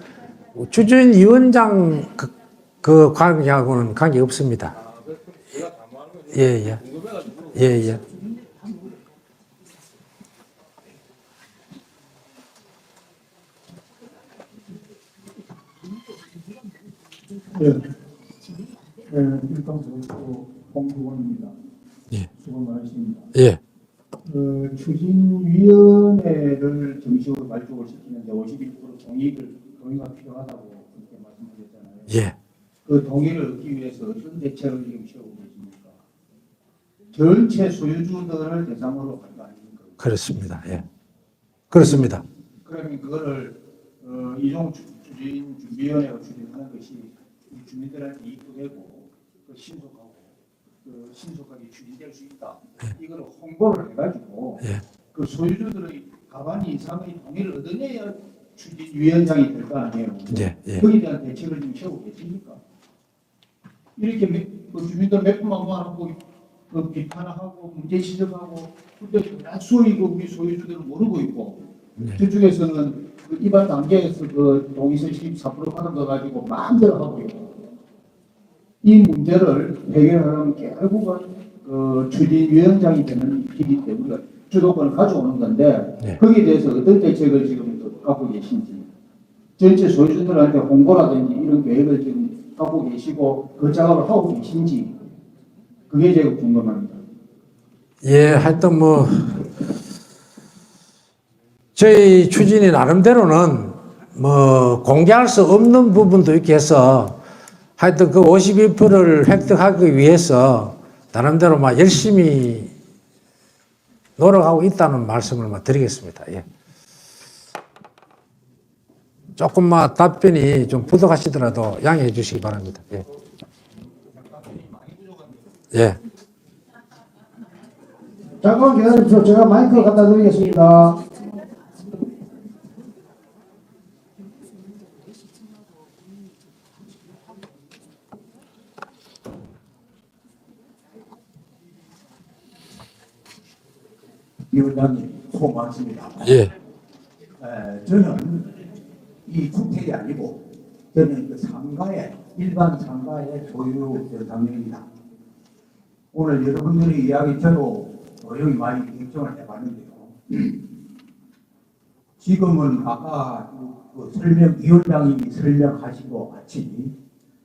추진위원장 그 관계하고는 관계 없습니다. 제가 잘못하는 거지. 예. 궁금해가지고. 예. 예. 일단 저도 홍수원입니다. 예. 수고 많으십니다. 예. 추진위원회를 정식으로 발족을 시키는데 51% 동의가 필요하다고 그렇게 말씀하셨잖아요. 예. 그 동의를 얻기 위해서 어떤 대책을 지금 세우고 계십니까? 전체 소유주들을 대상으로 한 거 아닙니까? 그렇습니다. 예. 그렇습니다. 그러면 그거를 이종 추진위원회가 추진하는 것이 이 주민들한테 이익도 되고 신속하게 추진될 수 있다. 이걸 홍보를 해가지고 예. 그 소유주들의 과반 이상의 동의를 얻어내야 추진위원장이 될 거 아니에요. 예. 예. 거기에 대한 대책을 지금 세우고 계십니까? 이렇게 그 주민들 몇 분만 모아놓고 그 비판하고 문제 지적하고 근데 다수의 그 우리 소유주들은 모르고 있고 저쪽에서는 그 입안 단계에서 그 동의서 14% 받은 거 가지고 마음대로 하고 있고 이 문제를 해결하려면 결국은 그 추진위원장이 되는 길이 때문에 주도권을 가져오는 건데 네. 거기에 대해서 어떤 대책을 지금 갖고 계신지 전체 소유주들한테 홍보라든지 이런 계획을 지금 갖고 계시고 그 작업을 하고 계신지 그게 제가 궁금합니다. 예, 하여튼 뭐 저희 추진이 나름대로는 뭐 공개할 수 없는 부분도 있게 해서 하여튼 그 51%를 획득하기 위해서 나름대로 막 열심히 노력하고 있다는 말씀을 막 드리겠습니다. 예. 조금만 답변이 좀 부족하시더라도 양해해 주시기 바랍니다. 예. 예. 잠깐만 기다려주십시오. 제가 마이크 갖다 드리겠습니다. 위원장님 수고 많습니다. 예. 저는 이 주택이 아니고 저는 그 상가에 일반 상가의 소유 당명입니다. 오늘 여러분들의 이야기 저도 여기 많이 걱정을 해봤는데요. 지금은 아까 그 위원장님이 설명하신 것 같이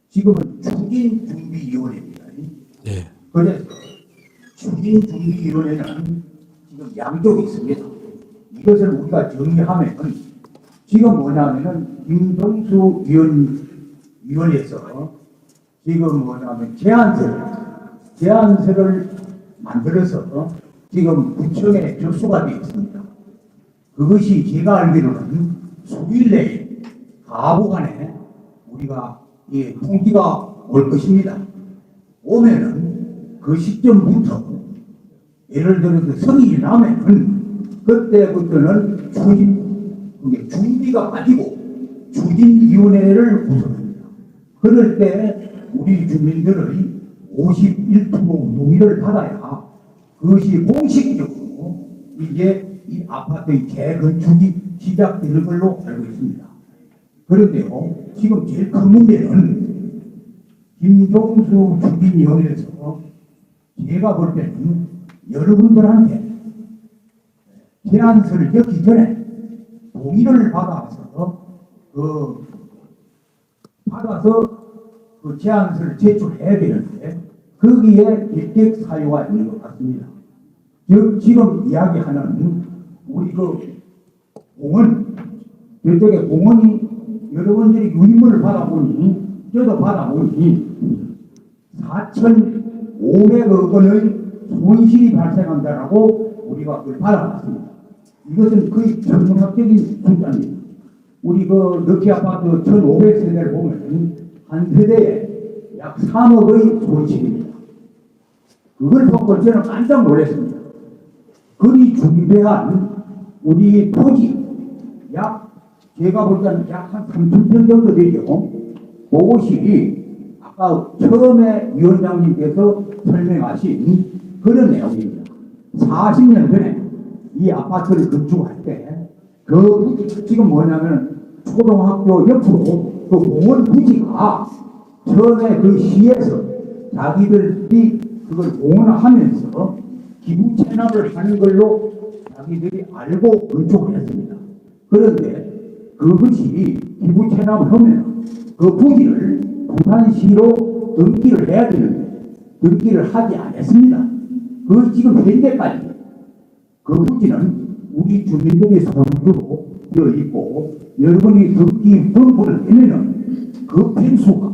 지금은 추진준비위원회입니다. 예. 그래서 추진준비위원회는 지금 양쪽이 있습니다. 이것을 우리가 정리하면 지금 뭐냐면은 김동수 위원회에서 지금 뭐냐면 제안서를 만들어서 지금 구청에 접수가 되어 있습니다. 그것이 제가 알기로는 수일 내에 가보간에 우리가 통지가 올 것입니다. 오면은 그 시점부터 예를 들어서 성인이 나면은 그때부터는 준비가 빠지고 추진위원회를 구성합니다. 그럴 때 우리 주민들의 51% 동의를 받아야 그것이 공식적으로 이제 이 아파트의 재건축이 시작되는 걸로 알고 있습니다. 그런데요, 지금 제일 큰 문제는 김종수 추진위원회에서 제가 볼 때는 여러분들한테 제안서를 넣기 전에 동의를 받아서 그 제안서를 제출해야 되는데 거기에 일격 사유가 있는 것 같습니다. 지금 이야기하는 우리 그 공원 이쪽에 공원이 여러분들이 유인물을 받아보니 저도 받아보니 4,500억 원의 손실이 발생한다라고 우리가 그걸 받아봤습니다. 이것은 거의 전문학적인 숫자입니다. 우리 그 럭키 아파트 1,500세대를 보면 한 세대에 약 3억의 손실입니다. 그걸 보고 저는 깜짝 놀랐습니다. 그리 중대한 우리 토지 제가 볼 때는 약 한 3,000평 정도 되죠. 그것이 아까 처음에 위원장님께서 설명하신 그런 내용입니다. 40년 전에 이 아파트를 건축할 때 지금 뭐냐면 초등학교 옆으로 그 공원 부지가 처음에 그 시에서 자기들이 그걸 공헌하면서 기부 체납을 하는 걸로 자기들이 알고 건축을 했습니다. 그런데 그것이 기부 체납을 하면 그 부지를 부산시로 등기를 해야 되는데 등기를 하지 않았습니다. 그 지금 현재까지 그 부지는 우리 주민들이 소유로 되어 있고 여러분이 등기 등본을 내면은 그 펜수가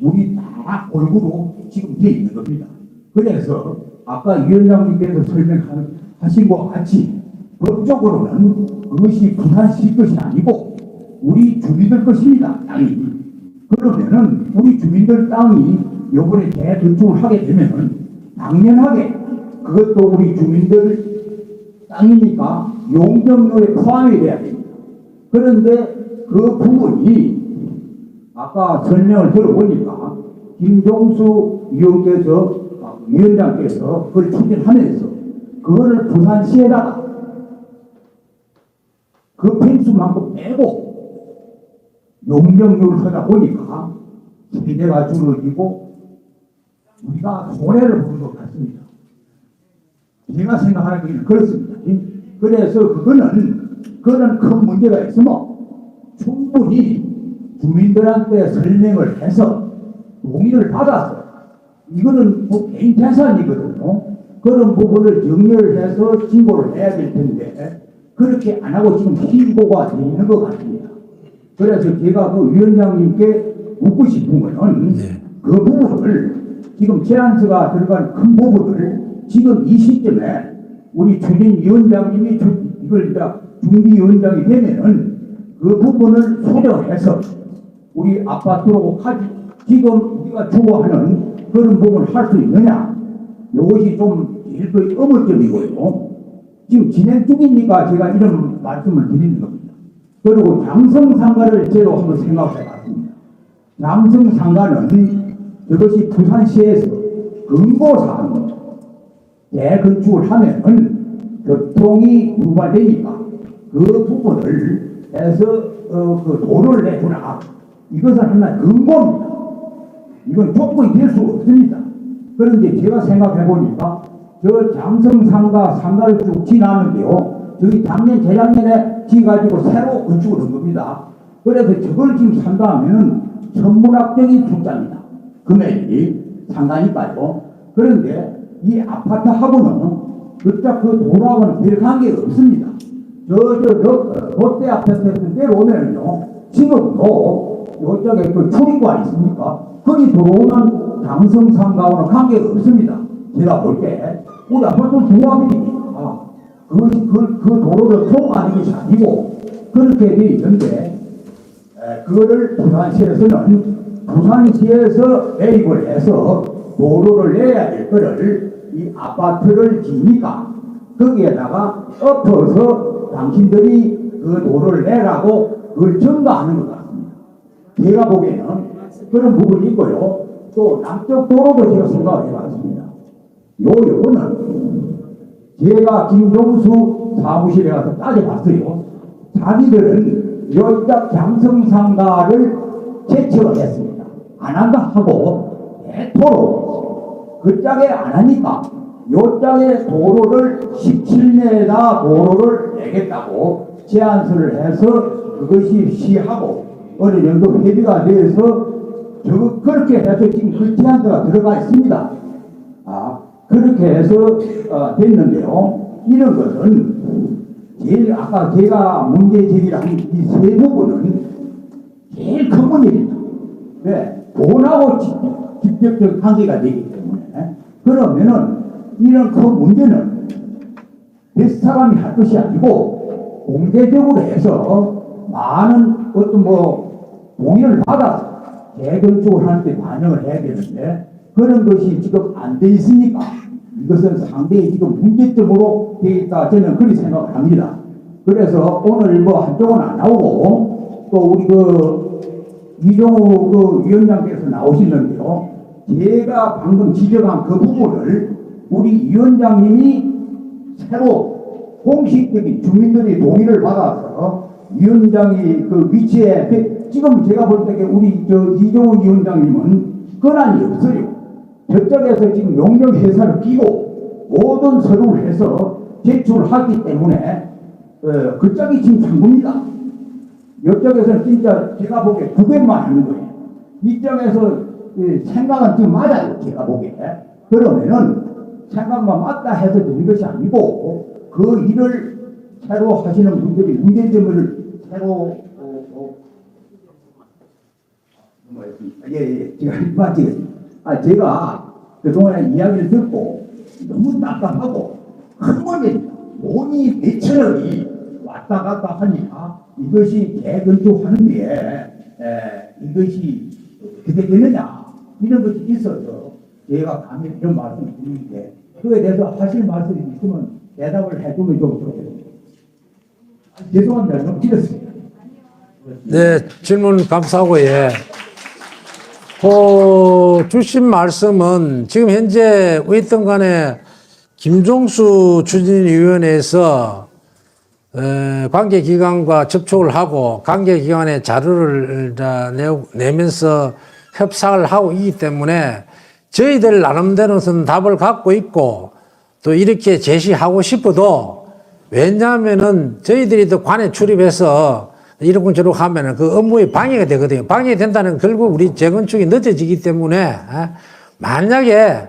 우리 다 골고루 지금 되어 있는 겁니다. 그래서 아까 위원장님께서 설명하신 것 같이 법적으로는 그것이 부산시 것이 아니고 우리 주민들 것입니다. 땅이. 그러면은 우리 주민들 땅이 이번에 재건축을 하게 되면은 당연하게 그것도 우리 주민들 땅이니까 용적률에 포함이 돼야 됩니다. 그런데 그 부분이 아까 설명을 들어보니까 김종수 위원장께서 그걸 추진하면서 그거를 부산시에다가 그 펜수만큼 빼고 용적률을 하다 보니까 세대가 줄어들고 우리가 손해를 보는 것 같습니다. 제가 생각하기에는 그렇습니다. 그래서 그거는 큰 문제가 있으면 충분히 주민들한테 설명을 해서 동의를 받아서 이거는 뭐 개인 재산이거든요. 그런 부분을 정리해서 신고를 해야 될 텐데 그렇게 안 하고 지금 신고가 되어 있는 것 같습니다. 그래서 제가 그 위원장님께 묻고 싶은 거는 그 부분을 지금 제안서가 들어간 큰 부분을 지금 이 시점에 우리 추진위원장님이 이걸 준비위원장이 되면은 그 부분을 수정해서 우리 아파트로 지금 우리가 주고하는 그런 부분을 할 수 있느냐 이것이 좀 제일 그 의문점이고요. 지금 진행 중이니까 제가 이런 말씀을 드리는 겁니다. 그리고 장성상가를 제로 한번 생각해 봤습니다. 장성상가는 그것이 부산시에서 근거사항입니다. 재건축을 하면은 교통이 유발되니까 그 부분을 해서 그 도로를 내주나 이것은 하나 근거입니다. 이건 조건이 될 수 없습니다. 그런데 제가 생각해 보니까 저 장성상가 상가를 쭉 지나는데요. 저기 작년 재작년에 지가지고 새로 건축을 한 겁니다. 그래서 저걸 지금 산다면은 천문학적인 숫자입니다. 금액이 상가니까요. 그런데 이 아파트하고는 그짝 그 도로하고는 별 관계가 없습니다. 롯데 아파트 내려오면요. 지금도 요쪽에 그 출입구가 있습니까? 거기 들어오는 장성상가와는 관계가 없습니다. 제가 볼 때. 우리 아파트 중앙이니까 그 도로를 통과하는 것이 아니고 그렇게 되어 있는데 그거를 부산시에서 매입을 해서 도로를 내야 될 거를 이 아파트를 지니까 거기에다가 엎어서 당신들이 그 도로를 내라고 그걸 전가하는 것 같습니다. 제가 보기에는 그런 부분이 있고요. 또 남쪽 도로도 제가 생각을 해봤습니다. 요거는 제가 김종수 사무실에 가서 따져봤어요. 자기들은 여기다 장성상가를 제청을 했습니다. 안 한다 하고 대토록 그 짝에 안 하니까 요 짝에 도로를 17m 도로를 내겠다고 제안서를 해서 그것이 시하고 어느 정도 협의가 돼서 그렇게 해서 지금 그 제안서가 들어가 있습니다. 그렇게 해서 됐는데요. 이런 것은 제일 아까 제가 문제 제기한 이 세 부분은 제일 큰 문제입니다. 네, 돈하고 직접적 관계가 되기 때문에 그러면은 이런 큰 문제는 몇 사람이 할 것이 아니고 공개적으로 해서 많은 어떤 동의를 받아서 재건축을 할 때 반영을 해야 되는데 그런 것이 지금 안 돼 있으니까 이것은 상당히 지금 문제점으로 되어 있다 저는 그렇게 생각을 합니다. 그래서 오늘 한쪽은 안 나오고 또 우리 이종우 위원장께서 나오시는데요. 제가 방금 지적한 그 부분을 우리 위원장님이 새로 공식적인 주민들의 동의를 받아서 위원장이 그 위치에 지금 제가 볼 때 우리 이종우 위원장님은 권한이 없어요. 저쪽에서 지금 용역회사를 끼고 모든 서류를 해서 제출을 하기 때문에 그쪽이 지금 상부입니다. 이쪽에서는 진짜 제가 보기에 구경만 하는 거예요. 이쪽에서 생각은 지금 맞아요. 제가 보기에. 그러면은 생각만 맞다 해서 되는 것이 아니고 그 일을 새로 하시는 분들이 문제점을 새로 제가 맞지? 제가 그동안에 이야기를 듣고 너무 답답하고 한 번에 돈이 몇천억이 왔다 갔다 하니까 이것이 재건축하는데 이것이 어떻게 되느냐 이런 것이 있어서 제가 감히 이런 말씀을 드리는데 그에 대해서 하실 말씀이 있으면 대답을 해주면 좋겠습니다. 죄송합니다. 너무 길었습니다. 네, 질문 감사하고, 예. 그, 주신 말씀은 지금 현재 어쨌든 간에 김종수 추진위원회에서 관계기관과 접촉을 하고 관계기관에 자료를 내면서 협상을 하고 있기 때문에 저희들 나름대로는 답을 갖고 있고 또 이렇게 제시하고 싶어도 왜냐하면은 저희들이 또 관에 출입해서 이러고 저러고 하면은 그 업무에 방해가 되거든요. 방해가 된다는 결국 우리 재건축이 늦어지기 때문에 만약에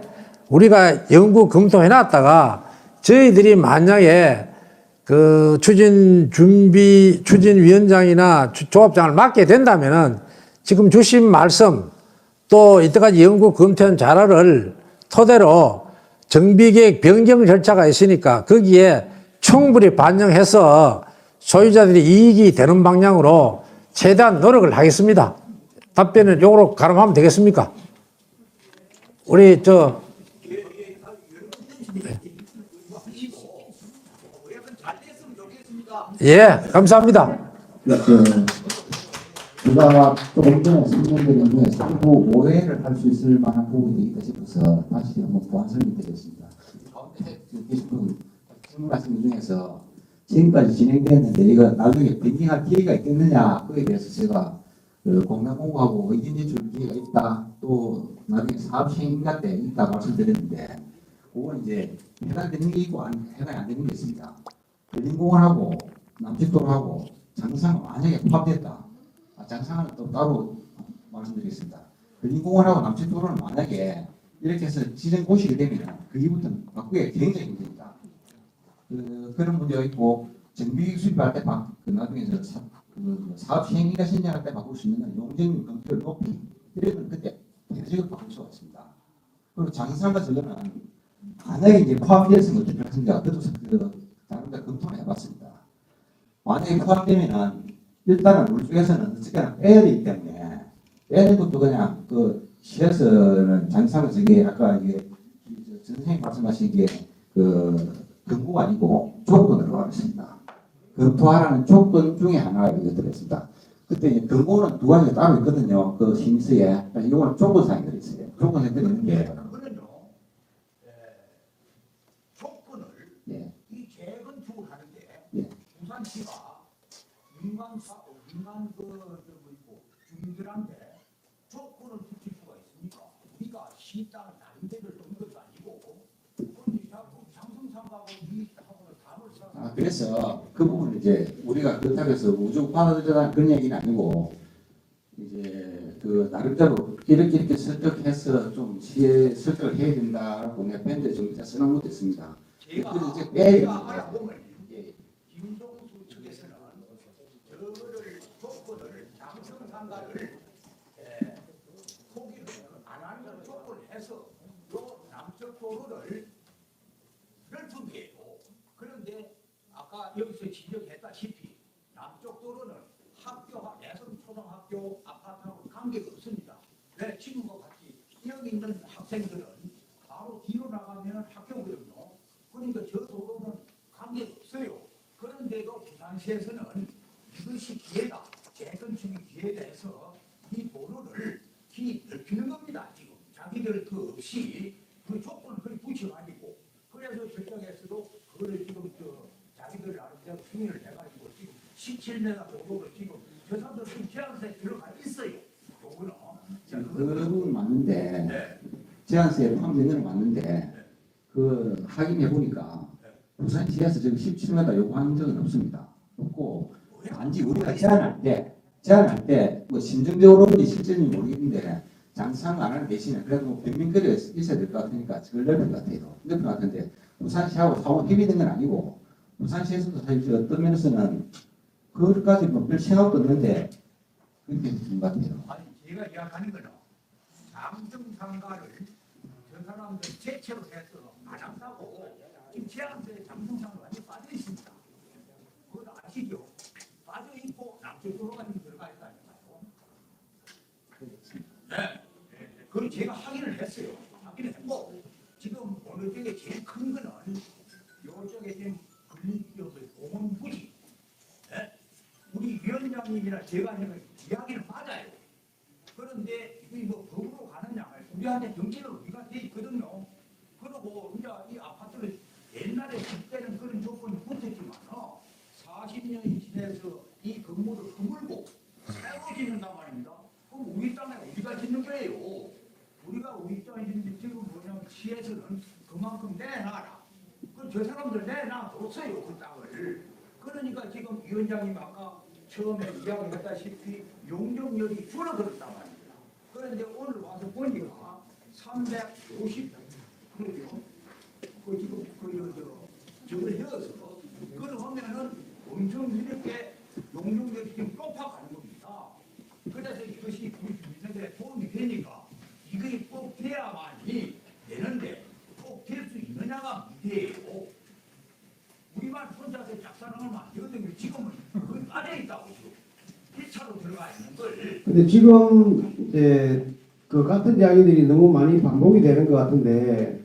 우리가 연구 검토해 놨다가 저희들이 만약에 그 추진위원장이나 조합장을 맡게 된다면은 지금 주신 말씀 또 이때까지 연구 검토한 자료를 토대로 정비계획 변경 절차가 있으니까 거기에 충분히 반영해서 소유자들이 이익이 되는 방향으로 최대한 노력을 하겠습니다. 답변을 요거로 가름하면 되겠습니까? 우리 예, 감사합니다. 제가 조금 전에 설명드린 중에 상부 오해를 할 수 있을 만한 부분이 있다 싶어서 다시 한번 보완 설명드리겠습니다. 가운데 계신 분 질문하신 분 중에서 지금까지 진행됐는데 이거 나중에 변경할 기회가 있겠느냐 그에 대해서 제가 공명 공고하고 의견 제출 기회가 있다 또 나중에 사업 시행인가 때 있다 말씀드렸는데 그건 이제 해당되는 게 있고 해당이 안 되는 게 있습니다. 대림공원하고 남측도로하고 장상 만약에 포함됐다. 장상은 또 따로 말씀드리겠습니다. 대림공원하고 남측도로는 만약에 이렇게 해서 지정 고시게 되면 그 이후부터는 바꾸기가 굉장히 힘듭니다. 그런 문제가 있고 정비 수립할 때 나중에 사업 시행기가 신청할 때 바꿀 수 있는 용적률 검토를 높이 이러면 그때 대대적으로 바꿀 수가 있습니다. 그리고 장상과 저거는 만약에 이제 포함되었으면 어떻게 하겠습니까? 그것도 다른 데 검토를 해봤습니다. 만약에 포함되면은 일단은 우리 쪽에서는 어쨌거나 빼야 되기 때문에 빼는 것도 그냥 그 시에서는 장상을 저게 아까 이게 선생님 말씀하신 게 근거가 아니고 조건으로 하겠습니다. 검토하라는 조건 중에 하나가 이거 들어있습니다. 그때 이제 근거는 두 가지가 따로 있거든요. 그 심의서에. 이거는 조건사항이 들어있어요. 조건사항이 들어있는 게. 조건을 예. 이 재건축을 하는데 예. 부산시가 민간 주민들한테 조건을 붙일 수가 있습니까? 우리가 시 땅 다른 데를 넣는 것도 아니고 자꾸 장성상가하고 이하고는 답을 써. 그래서 그 부분을 이제 우리가 그렇다고 해서 우주 받아들여라 그런 얘기는 아니고 이제 그 나름대로 이렇게 설득해서 좀 시에 설득을 해야 된다라고 내가 밴드 좀 써놓은 것도 있습니다. 그래서 이제 빼야 되는데 김종수 측에서는 저거를 조건을 장성상가를 포기를 안 하는 조건을 해서 요 남쪽 도로를 넓은데요. 그런데 아까 여기서 지적했다시피 남쪽 도로는 학교와 예성 초등학교 아파트하고 관계가 없습니다. 왜 지금과 같이 여기 있는 학생들은 바로 뒤로 나가면 학교거든요. 그러니까 저 도로는 관계가 없어요. 그런데도 부산시에서는 이것이 기회다. 재건축이 기회다 해서 이 도로를 넓히는 겁니다. 지금 자기들 그 없이 그 조건을 거의 붙여가지고 그래서 저쪽에서도 그거를 지금 자기들 나름대로 승인을 해가지고 지금 17m 도로를 지금 저 사람들 지금 제한세에 들어가 있어요. 요거는 그 부분 맞는데 네. 제한세에 포함된 건 맞는데 그 확인해 보니까 부산시에서 지금 17m 요구한 적은 없습니다. 없고 단지 우리가 제한할 때 뭐 심정적으로인지 실제인지 모르겠는데 장사를 안 하는 대신에 그래도 뭐 빈민거리가 있어야 될 것 같으니까 그걸 넓힐 것 같아요. 넓힐 것 같은데 부산시하고 상호 협의된 건 아니고 부산시에서도 사실 어떤 면에서는 그것까지 뭐별 생각도 없는데 그렇게 된 것 같아요. 아니 제가 이야기하는 거는 잠정상가를 저 사람들 제체로 해서 안 한다고 지금 제한테 잠정상가 완전 빠져 있습니다. 그걸 아시죠? 빠져 있고 남쪽으로 가는 들어가 있다니까요. 네. 그걸 제가 확인을 했어요. 확인을 했고 지금 어느 쪽에 제일 큰 거는 이쪽에 지금 근린기업의 공원부지. 네? 우리 위원장님이나 제가 하는 이야기는 맞아요. 그런데 이게 뭐 법으로 가느냐? 우리한테 정치를 우리가 돼 있거든요. 그리고 이제 이 아파트를 옛날에 그때는 그런 조건이 붙었지만 40년이 지나서 이 건물을 허물고 새로 짓는단 말입니다. 그럼 우리 땅에 우리가 짓는 거예요. 우리가 우리 땅에 짓는데 지금 뭐냐면 시에서는 그만큼 내놔라. 그 저 사람들 내놔뒀어요 그 땅을. 그러니까 지금 위원장님 아까 처음에 이야기했다시피 용적률이 줄어들었단 말입니다. 그런데 오늘 와서 보니까 350 그러죠. 그 지금 저걸 해서 그러면은 엄청 이렇게 용적률이 지금 높아가는 겁니다. 그래서 이것이 우리 주민들에 도움이 되니까 이것이 꼭 돼야만이 되는데 꼭 될 수 있느냐가 문제예요. 우리만 혼자서 작사랑을 안 되거든요. 지금은 그 안에 있다고 지금 1차로 들어가 있는 걸. 근데 지금 이제 그 같은 이야기들이 너무 많이 반복이 되는 것 같은데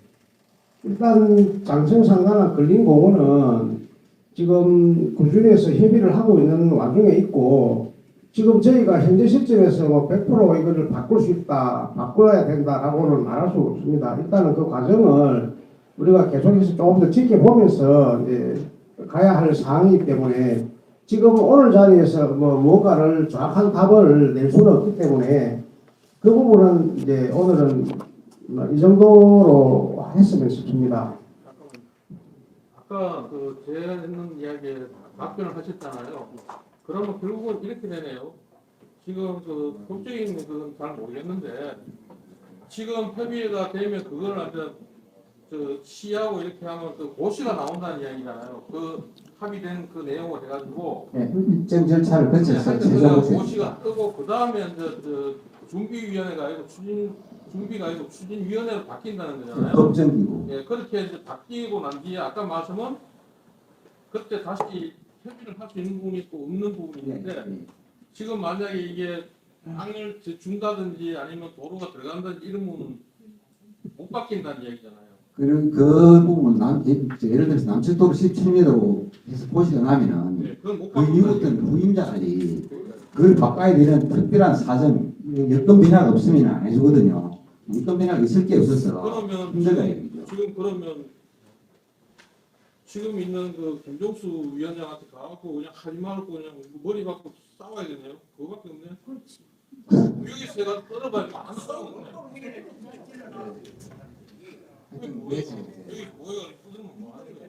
일단 장성상가나 근린공원은 지금 꾸준해서 협의를 하고 있는 와중에 있고 지금 저희가 현재 시점에서 뭐 100% 이거를 바꿀 수 있다, 바꿔야 된다라고는 말할 수 없습니다. 일단은 그 과정을 우리가 계속해서 조금 더 지켜보면서 이제 가야 할 사항이기 때문에 지금 오늘 자리에서 뭔가를 정확한 답을 낼 수는 없기 때문에 그 부분은 이제 오늘은 이 정도로 했으면 싶습니다. 아까 그 제안했는 이야기에 답변을 하셨잖아요. 그러면 결국은 이렇게 되네요. 지금 그 법적인 것은 잘 모르겠는데 지금 협의가 되면 그걸 완전 시하고 이렇게 하면 그 고시가 나온다는 이야기잖아요. 그 합의된 그 내용을 해가지고 네, 일정 절차를 거쳐서 최종 고시가 뜨고 그 다음에 이제 준비위원회가 아니고 준비가 아니고 추진위원회로 바뀐다는 거잖아요. 검증기구. 예, 그렇게 이제 바뀌고 난 뒤에 아까 말씀은 그때 다시 협의를 할 수 있는 부분이 있고 없는 부분이 있는데 지금 만약에 이게 땅을 준다든지 아니면 도로가 들어간다든지 이런 부분은 못 바뀐다는 얘기잖아요. 그 부분 예를 들어서 남측도로 17m로 해서 고시가 나면은 네, 그건 못 그 바꾼다는 이후부터는 후임자들이 그걸 바꿔야 되는 특별한 사정, 여건 변화가 없으면 안 해주거든요. 여건 변화가 있을 게 없어서 그러면 힘들다 얘기죠. 지금 그러면 지금 있는 그 김종수 위원장한테 가갖고 그냥 하지 말고 그냥 머리 받고 싸워야겠네요. 그거밖에 없네. 그렇지. 여기서 제가 떨어봐야 안 싸우는 거네. 여기 뭐예요? 부들면 뭐 하는 거야?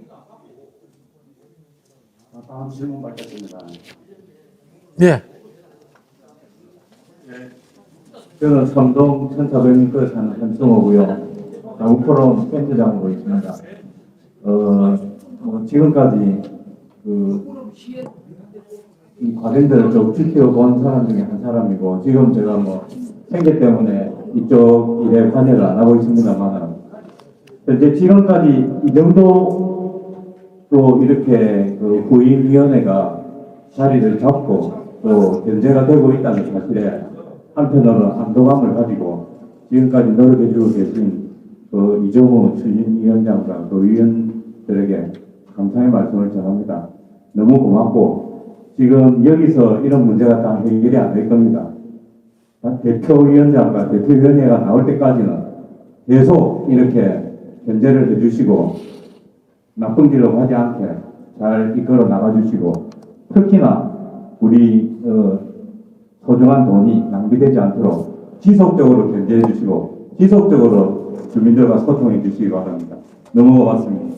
다음 질문 받겠습니다. 예. 저는 삼동 1400m 사는 현승호고요. 자국포럼 밴드장으로 있습니다. 지금까지 이 과정들을 좀 지켜본 사람 중에 한 사람이고 지금 제가 생계 때문에 이쪽 일에 관여를 안 하고 있습니다만 현재 지금까지 이 정도로 이렇게 그 후임위원회가 자리를 잡고 또 견제가 되고 있다는 사실에 한편으로는 안도감을 가지고 지금까지 노력해주고 계신 그 이종우 추진위원장과 그 위원들에게 감사의 말씀을 전합니다. 너무 고맙고 지금 여기서 이런 문제가 다 해결이 안 될 겁니다. 대표위원장과 대표위원회가 나올 때까지는 계속 이렇게 견제를 해주시고 나쁜 길로 가지 않게 잘 이끌어 나가주시고 특히나 우리 소중한 돈이 낭비되지 않도록 지속적으로 견제해 주시고 지속적으로 주민들과 소통해 주시기 바랍니다. 너무 고맙습니다.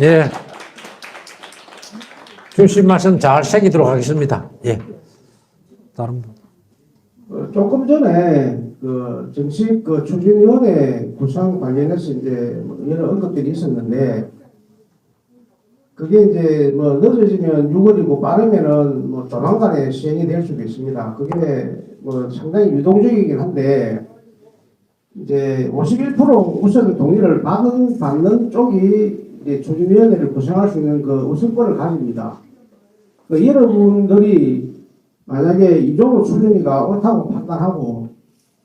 예. 주신 말씀 잘 새기도록 하겠습니다. 예. 다른 분. 조금 전에 그 정식 그 추진위원회 구성 관련해서 이제 뭐 여러 언급들이 있었는데 그게 이제 뭐 늦어지면 6월이고 빠르면은 뭐 조만간에 시행이 될 수도 있습니다. 그게 뭐 상당히 유동적이긴 한데 이제 51% 우선 동의를 받는 쪽이 이제 추진위원회를 구성할 수 있는 그 우선권을 가집니다. 그 여러분들이 만약에 이종호 수준이가 옳다고 판단하고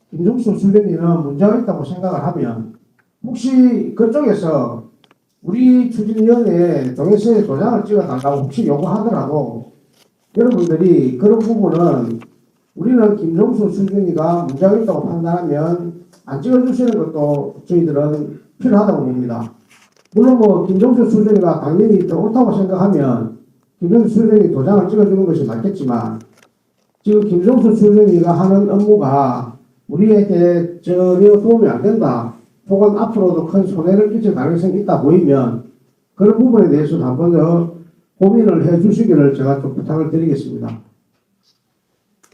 김종수 수준이는 문제가 있다고 생각을 하면 혹시 그쪽에서 우리 추진위원회 동의서에 도장을 찍어달라고 혹시 요구하더라도 여러분들이 그런 부분은 우리는 김종수 수준이가 문제가 있다고 판단하면 안 찍어주시는 것도 저희들은 필요하다고 봅니다. 물론 뭐 김종수 수준이가 당연히 더 옳다고 생각하면 김종수 수준이 도장을 찍어주는 것이 맞겠지만 지금 김종수 수준이가 하는 업무가 우리에게 전혀 도움이 안 된다. 혹은 앞으로도 큰 손해를 끼칠 가능성이 있다 보이면 그런 부분에 대해서도 한 번 더 고민을 해 주시기를 제가 좀 부탁을 드리겠습니다.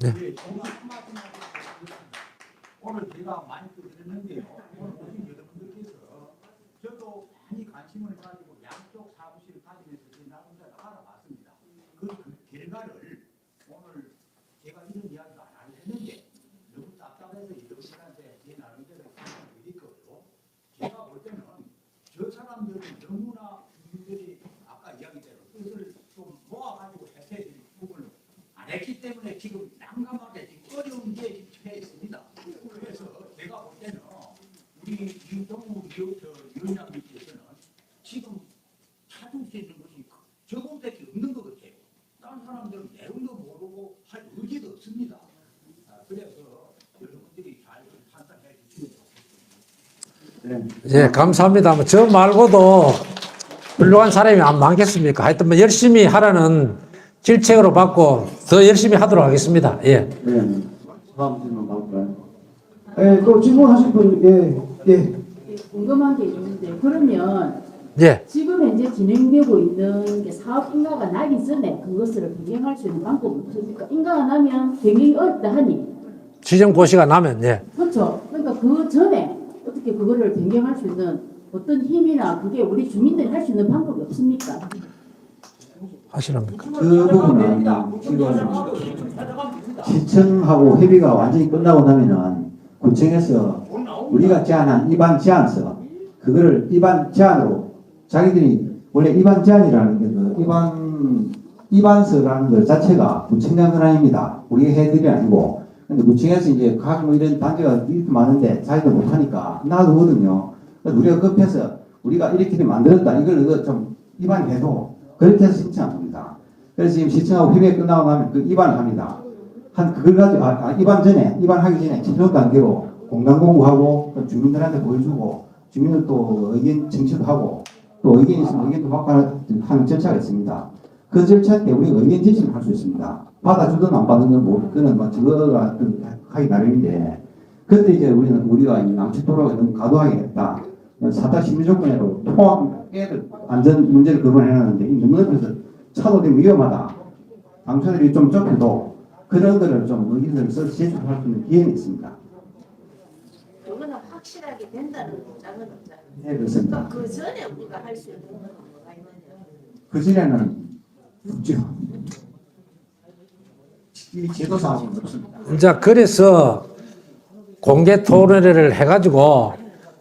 네. 오늘 제가 많이 드렸는데요. 오늘 오신 여러분들께서 저도 많이 관심을 가지고 양쪽 사무실을 가지면서 제 나름대로 알아봤습니다. 그 결과를 오늘 제가 이런 이야기도 안 하려 했는데 너무 답답해서 여러분들한테 제 나름대로 드릴 거고요. 제가 볼 때는 저 사람들은 너무나 국민들이 아까 이야기대로 뜻을 좀 모아가지고 해야 될 부분을 안 했기 때문에 지금 난감하게 지금 어려운 게 지금 처해 있습니다. 그래서 제가 볼 때는 우리 이동우 위원장님께서는 지금 찾을 수 있는 것이 저분밖에 없는 것 같아요. 다른 사람들은 내용도 모르고 할 의지도 없습니다. 그래서 여러분들이 잘 판단해 주시면 좋겠습니다. 예, 감사합니다. 뭐 저 말고도 훌륭한 사람이 안 많겠습니까? 하여튼 뭐 열심히 하라는 질책으로 받고 더 열심히 하도록 하겠습니다. 예. 네. 다음 질문 가볼까요? 예, 또 질문하실 분, 예. 궁금한 게 있는데 그러면 예. 지금 현재 진행되고 있는 게 사업 인가가 나기 전에 그것을 변경할 수 있는 방법은 없습니까? 인가가 나면 변경이 어렵다 하니 지정 고시가 나면, 예. 그렇죠. 그러니까 그 전에 어떻게 그거를 변경할 수 있는 어떤 힘이나 그게 우리 주민들이 할 수 있는 방법이 없습니까? 하시랍니까? 그 부분은 지금 시청하고 협의가 완전히 끝나고 나면은 구청에서 우리가 제안한 입안 제안서 그거를 입안 제안으로 자기들이 원래 입안 제안이라는 게 그 입안서라는 것 자체가 구청장 권한입니다. 우리가 해드리 아니고 근데 구청에서 이제 각 뭐 이런 단계가 이렇게 많은데 자기들 못하니까 놔두거든요. 그래서 우리가 급해서 우리가 이렇게 만들었다 이걸 좀 입안해도 그렇게 해서 신청 안 합니다. 그래서 지금 시청하고 협의가 끝나고 나면 그 입안을 합니다. 그걸 가지고 입안하기 전에 최종 단계로 공간 공부하고 주민들한테 보여주고 주민들 또 의견 청취도 하고 또 의견이 있으면 의견도 받고 하는 절차가 있습니다. 그 절차 때 우리가 의견 제시를 할 수 있습니다. 받아주든 안 받으든 뭐 그거는 뭐 저거가 하기 나름인데 그때 이제 우리가 남측도로가 너무 과도하게 했다. 사타 심리 조건으로 포함 애들 안전 문제를 거론해놨는데 이 너무 넓어서 차도 되면 위험하다. 당초들이 좀 좁혀도 그런 거를 좀 의견을 써서 제출할 수 있는 기회는 있습니다. 그거는 확실하게 된다는 보장은 없잖아요. 네, 그렇습니다. 그 전에 우리가 할 수 있는 건 뭐가 있느냐? 그 전에는 없죠. 이 제도 사항은 없습니다. 이제 그래서 공개 토론회를 해가지고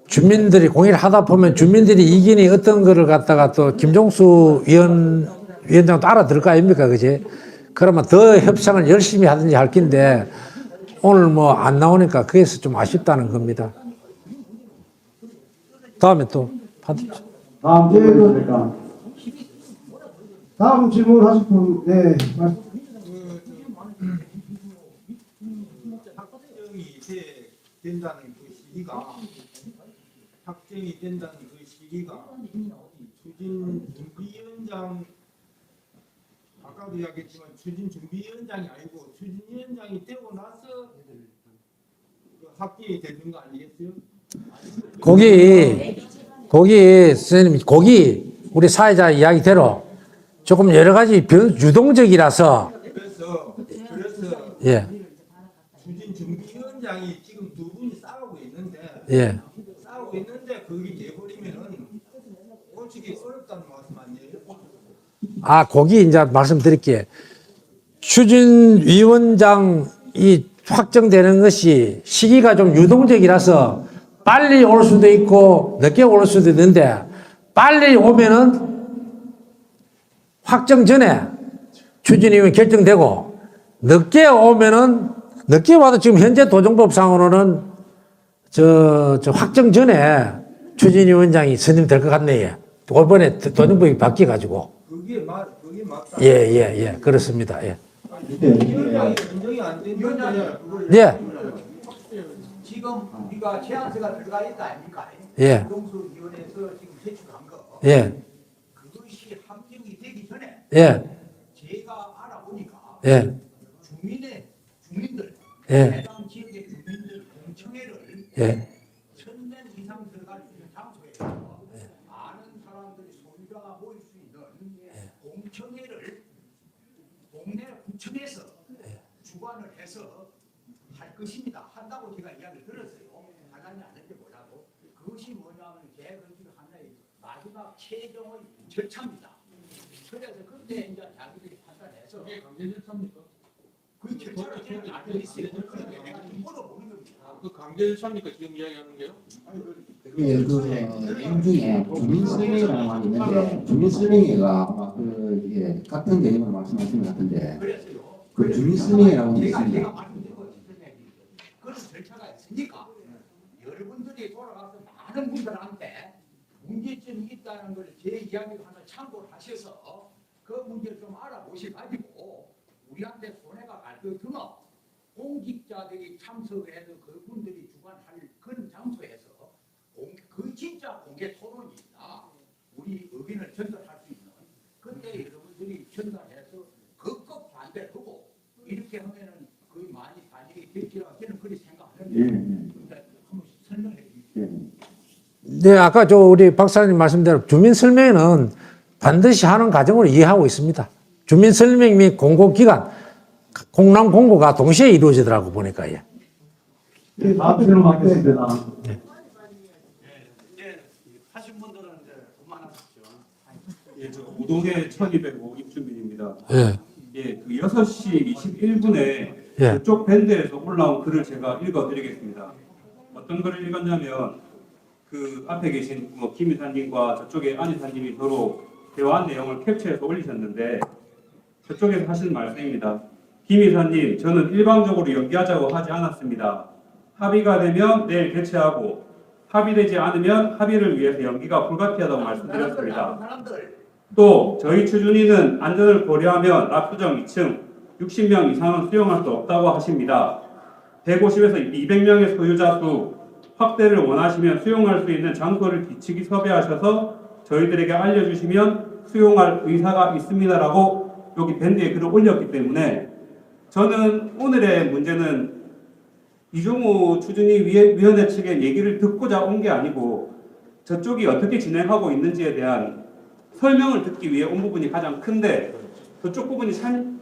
주민들이 공의를 하다 보면 주민들이 이견이 어떤 거를 갖다가 또 김종수 위원장도 알아들을 거 아닙니까? 그지? 그러면 더 협상을 열심히 하든지 할 긴데 오늘 뭐 안 나오니까 그래서 좀 아쉽다는 겁니다. 다음에 또 받으죠. 다음 질문입니까? 다음 질문 하실 분, 네. 확정이 된다는 그 시기가 추진 준비위원장 아까도 이야기했지만 추진 준비위원장이 아니고 추진위원장이 되고 나서 그 확정이 되는 거 아니겠어요? 거기 선생님 우리 사회자 이야기대로 조금 여러 가지 유동적이라서 그래서 예. 추진 준비 위원장이 지금 두 분이 싸우고 있는데 예. 싸우고 있는데 거기 내버리면은 솔직히 어렵다는 말씀 아니에요? 아, 거기 이제 말씀드릴게요. 추진위원장이 확정되는 것이 시기가 좀 유동적이라서 빨리 올 수도 있고 늦게 올 수도 있는데 빨리 오면은 확정 전에 추진위원 결정되고 늦게 오면은 늦게 와도 지금 현재 도정법상으로는 저 확정 전에 추진위원장이 선임될 것 같네요. 이번에 도정법이 바뀌어가지고. 그게 맞다. 예, 그렇습니다. 예. 위원장이 인정이 안 되는데 예. 지금 우리가 제안서가 들어가 있다 아닙니까? 예. 노동수위원회에서 지금 제출한 거. 예. 그것이 합격이 되기 전에 예. 제가 알아보니까 예. 주민들 예. 해당 지역의 주민들 공청회를 예. 1000명 이상 들어갈 수 있는 장소에서 많은 사람들이 소유자가 모일 수 있는 공청회를 동네 구청에서 주관을 해서 할 것입니다. 한다고 제가 이야기를 들었어요. 하나님 안 할지 몰라도 그것이 뭐냐면 재건축 하나의 마지막 최종의 절차입니다. 그래서 그때 이제 자기들이 판단해서 그게 강제 절차입니까? 그 절차를 제가 알고 있어요. 그런데 내가 좀 물어보는 겁니다. 그 강제 절차입니까 지금 이야기하는 게요? 예, 그 내용 중에 주민설명회라는 말이 있는데 주민설명회가 아마 그 같은 개념으로 말씀하시는 것 같은데 그래서요. 그 주민설명회라고 제가 있습니다. 말씀드리고 싶은 얘기 그런 절차가 있으니까 여러분들이 돌아가서 많은 분들한테 문제점이 있다는 걸 제 이야기를 하나 참고를 하셔서 그 문제를 좀 알아보셔가지고 우리한테 손해가 갈 것 같으면 공직자들이 참석해서 그분들이 주관할 그런 장소에서 그 진짜 공개 토론이 있다. 우리 의견을 전달할 수 있는 그때 여러분들이 전달해서 극극 반대하고 이렇게 하면은 거의 많이 반영이 될지라 저는 그렇게 생각하는데 한번 설명해 주십시오. 네, 아까 우리 박사님 말씀대로 주민설명회는 반드시 하는 과정으로 이해하고 있습니다. 주민설명 및 공고기관, 공람 공고가 동시에 이루어지더라고 보니까. 예. 네, 답변을 맡겠습니다. 하신 분들은 이제 그만하십시오. 예, 저 우동계 1205 입주민입니다. 예. 예, 그 6시 21분에 예. 그쪽 밴드에서 올라온 글을 제가 읽어드리겠습니다. 어떤 글을 읽었냐면 그 앞에 계신 김 이사님과 저쪽에 안 이사님이 서로 대화한 내용을 캡처해서 올리셨는데 저쪽에서 하시는 말씀입니다. 김 이사님, 저는 일방적으로 연기하자고 하지 않았습니다. 합의가 되면 내일 개최하고 합의되지 않으면 합의를 위해서 연기가 불가피하다고 말씀드렸습니다. 또 저희 추준위는 안전을 고려하면 압수정 2층 60명 이상은 수용할 수 없다고 하십니다. 150에서 200명의 소유자 수 확대를 원하시면 수용할 수 있는 장소를 기치기 섭외하셔서 저희들에게 알려주시면 수용할 의사가 있습니다라고 여기 밴드에 글을 올렸기 때문에 저는 오늘의 문제는 이종우 추진위 위원회 측의 얘기를 듣고자 온 게 아니고 저쪽이 어떻게 진행하고 있는지에 대한 설명을 듣기 위해 온 부분이 가장 큰데 저쪽 부분이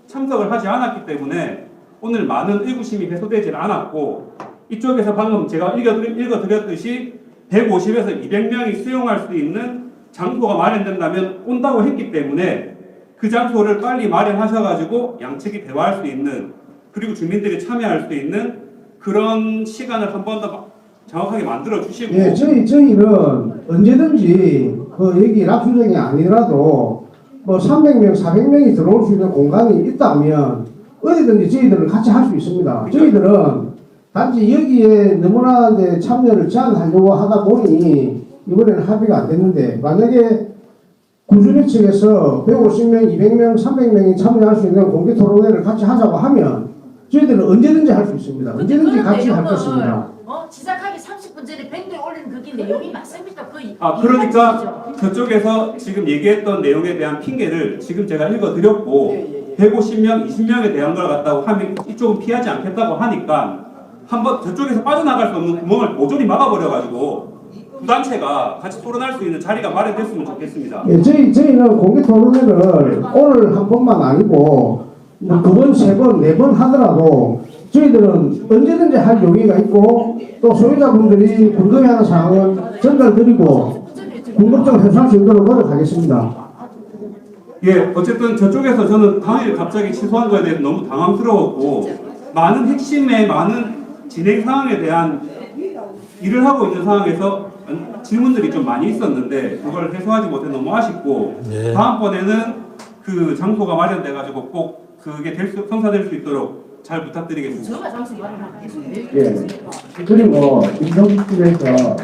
참석을 하지 않았기 때문에 오늘 많은 의구심이 해소되질 않았고 이쪽에서 방금 제가 읽어드렸듯이 150에서 200명이 수용할 수 있는 장소가 마련된다면 온다고 했기 때문에 그 장소를 빨리 마련하셔가지고 양측이 대화할 수 있는 그리고 주민들이 참여할 수 있는 그런 시간을 한 번 더 정확하게 만들어 주시고 예, 저희는 언제든지 그 여기 납수정이 아니더라도 뭐 300명, 400명이 들어올 수 있는 공간이 있다면 어디든지 저희들은 같이 할 수 있습니다. 저희들은 단지 여기에 너무나 이제 참여를 제한하려고 하다 보니 이번에는 합의가 안 됐는데 만약에 구준위 측에서 150명, 200명, 300명이 참여할 수 있는 공개 토론회를 같이 하자고 하면 저희들은 언제든지 할 수 있습니다. 언제든지 같이 할 것입니다. 시작하기 30분 전에 밴드에 올린 그게 내용이 맞습니까? 그러니까 저쪽에서 지금 얘기했던 내용에 대한 핑계를 지금 제가 읽어드렸고 150명, 20명에 대한 걸 갖다고 하면 이쪽은 피하지 않겠다고 하니까 한번 저쪽에서 빠져나갈 수 없는 구멍을 모조리 막아버려가지고 두 단체가 같이 토론할 수 있는 자리가 마련됐으면 좋겠습니다. 예, 저희는 공개 토론회를 오늘 한 번만 아니고 뭐 두 번, 세 번, 네 번 하더라도 저희들은 언제든지 할 용의가 있고 또 소유자분들이 궁금해하는 사항은 전달 드리고 궁금증을 해소할 수 있도록 노력하겠습니다. 예, 어쨌든 저쪽에서 저는 당일 갑자기 취소한 거에 대해서 너무 당황스러웠고 많은 핵심의 많은 진행 상황에 대한 일을 하고 있는 상황에서 질문들이 좀 많이 있었는데 그걸 해소하지 못해 너무 아쉽고 예. 다음번에는 그 장소가 마련돼 가지고 꼭 그게 성사될 수 있도록 잘 부탁드리겠습니다. 제가 장소 마련하면 계속 예. 그리고 김성집에서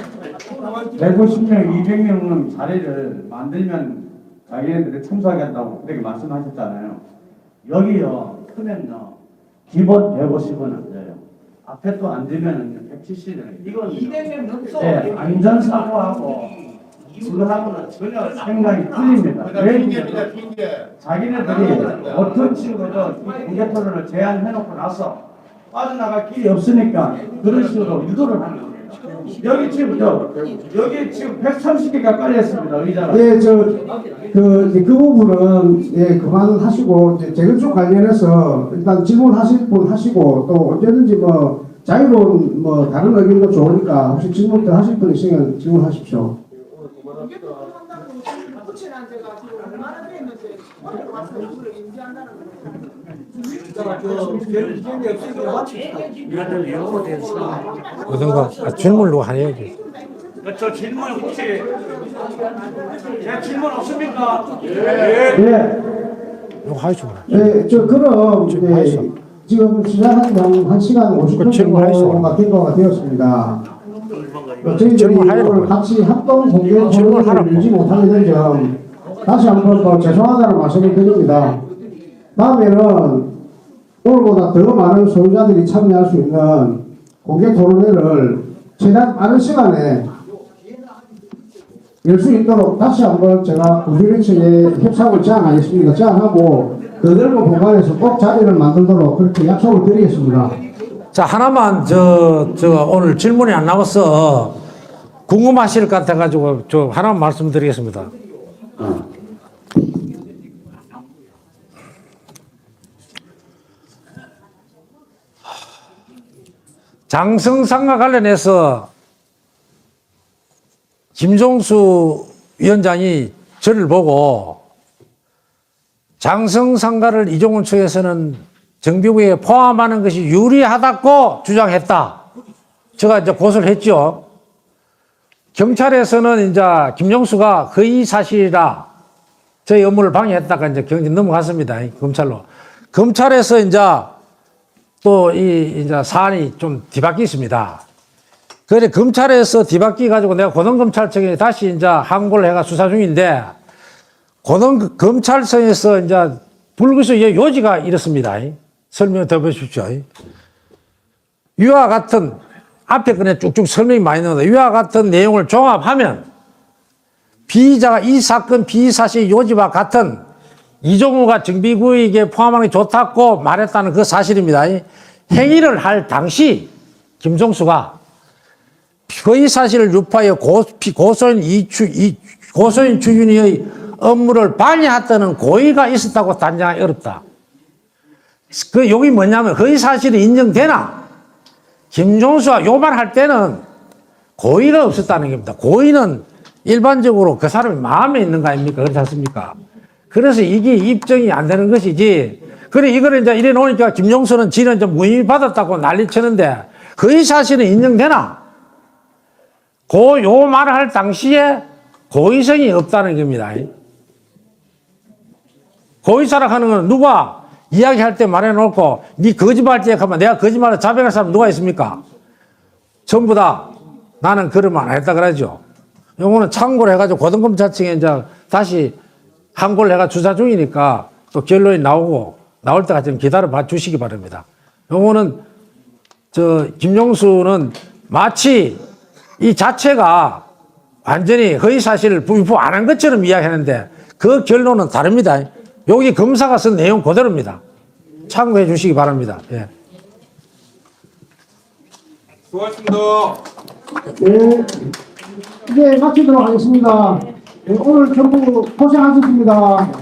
150명, 200명 자리를 만들면 자기네들이 참석하겠다고 그렇게 말씀하셨잖아요. 여기요, 크면요, 기본 150은 안 돼요. 앞에 또 앉으면 170은. 이건 200명 넘죠. 네, 안전사고하고 그거하고는 전혀 생각이 틀립니다. 왜 그러냐면 자기네들이 어떤 식으로든 이 공개 토론을 제안해놓고 나서 빠져나갈 길이 없으니까 그런 식으로 유도를 하는 겁니다. 여기 지금 여기 지금 130개가 깔렸습니다. 의자가. 예, 그 부분은 예, 그만하시고 이제 재건축 관련해서 일단 질문하실 분 하시고 또 언제든지 뭐 자유로운 뭐 다른 의견도 좋으니까 혹시 질문들 하실 분 있으면 질문하십시오. 어떤가 질문으로 해야지. 저 질문 혹시 제 질문 없습니까? 예. 이거 하시죠. 예, 그럼 하시죠. 지금 시작한 한 시간 50분 정도가 된 거가 되었습니다. 저희들이 질문하라고요. 오늘 같이 합동 공개 질문하라고. 토론을 열지 못하게 된 점 다시 한번 더 죄송하다는 말씀을 드립니다. 다음에는 오늘보다 더 많은 소유자들이 참여할 수 있는 공개 토론회를 최대한 빠른 시간에 열 수 있도록 다시 한번 제가 구조인청에 협상을 제안하겠습니다. 제안하고 그 넓은 공간에서 꼭 자리를 만들도록 그렇게 약속을 드리겠습니다. 자, 하나만 오늘 질문이 안 나와서 궁금하실 것 같아가지고 하나만 말씀드리겠습니다. 장성상과 관련해서 김종수 위원장이 저를 보고 장성상가를 이종훈 측에서는 정비구에 포함하는 것이 유리하다고 주장했다. 제가 이제 고소를 했죠. 경찰에서는 이제 김종수가 거의 사실이라 저희 업무를 방해했다가 이제 경찰 넘어갔습니다. 검찰로. 검찰에서 이제 또 이제 사안이 좀 뒤바뀌 있습니다. 그래 검찰에서 뒤바뀌 가지고 내가 고등검찰청에 다시 이제 항고를 해가 수사 중인데 고등검찰청에서 이제 불구속 요지가 이렇습니다. 설명 더 보십시오. 위와 같은 앞에 그냥 쭉쭉 설명이 많이 나옵니다. 위와 같은 내용을 종합하면 피의자가 이 사건 피의사실 요지와 같은 이종우가 정비구역에 포함하는 게 좋다고 말했다는 그 사실입니다. 행위를 할 당시 김종수가 거의 사실을 유포하여 고소인 주윤의 업무를 방해했다는 고의가 있었다고 단정하기 어렵다. 그 욕이 뭐냐면 거의 사실이 인정되나 김종수가 요 말 할 때는 고의가 없었다는 겁니다. 고의는 일반적으로 그 사람이 마음에 있는 거 아닙니까? 그렇지 않습니까? 그래서 이게 입증이 안 되는 것이지. 그래, 이거를 이제 이래 놓으니까 김종수는 지는 좀 무혐의 받았다고 난리 치는데 거의 사실은 인정되나? 요 말을 할 당시에 고의성이 없다는 겁니다. 고의사라고 하는 건 누가 이야기할 때 말해놓고 네 거짓말 때 하면 내가 거짓말을 자백할 사람 누가 있습니까? 전부 다 나는 그런 말 안 했다 그러죠. 요거는 참고를 해가지고 고등검찰청에 이제 다시 항고를 해가 조사 중이니까 또 결론이 나올 때까지 좀 기다려 봐 주시기 바랍니다. 요거는 김종수는 마치 이 자체가 완전히 허위사실을 유포 안 한 것처럼 이야기하는데 그 결론은 다릅니다. 여기 검사가 쓴 내용 그대로입니다. 참고해 주시기 바랍니다. 예. 수고하셨습니다. 네, 이제 마치도록 하겠습니다. 네, 오늘 전부 고생하셨습니다.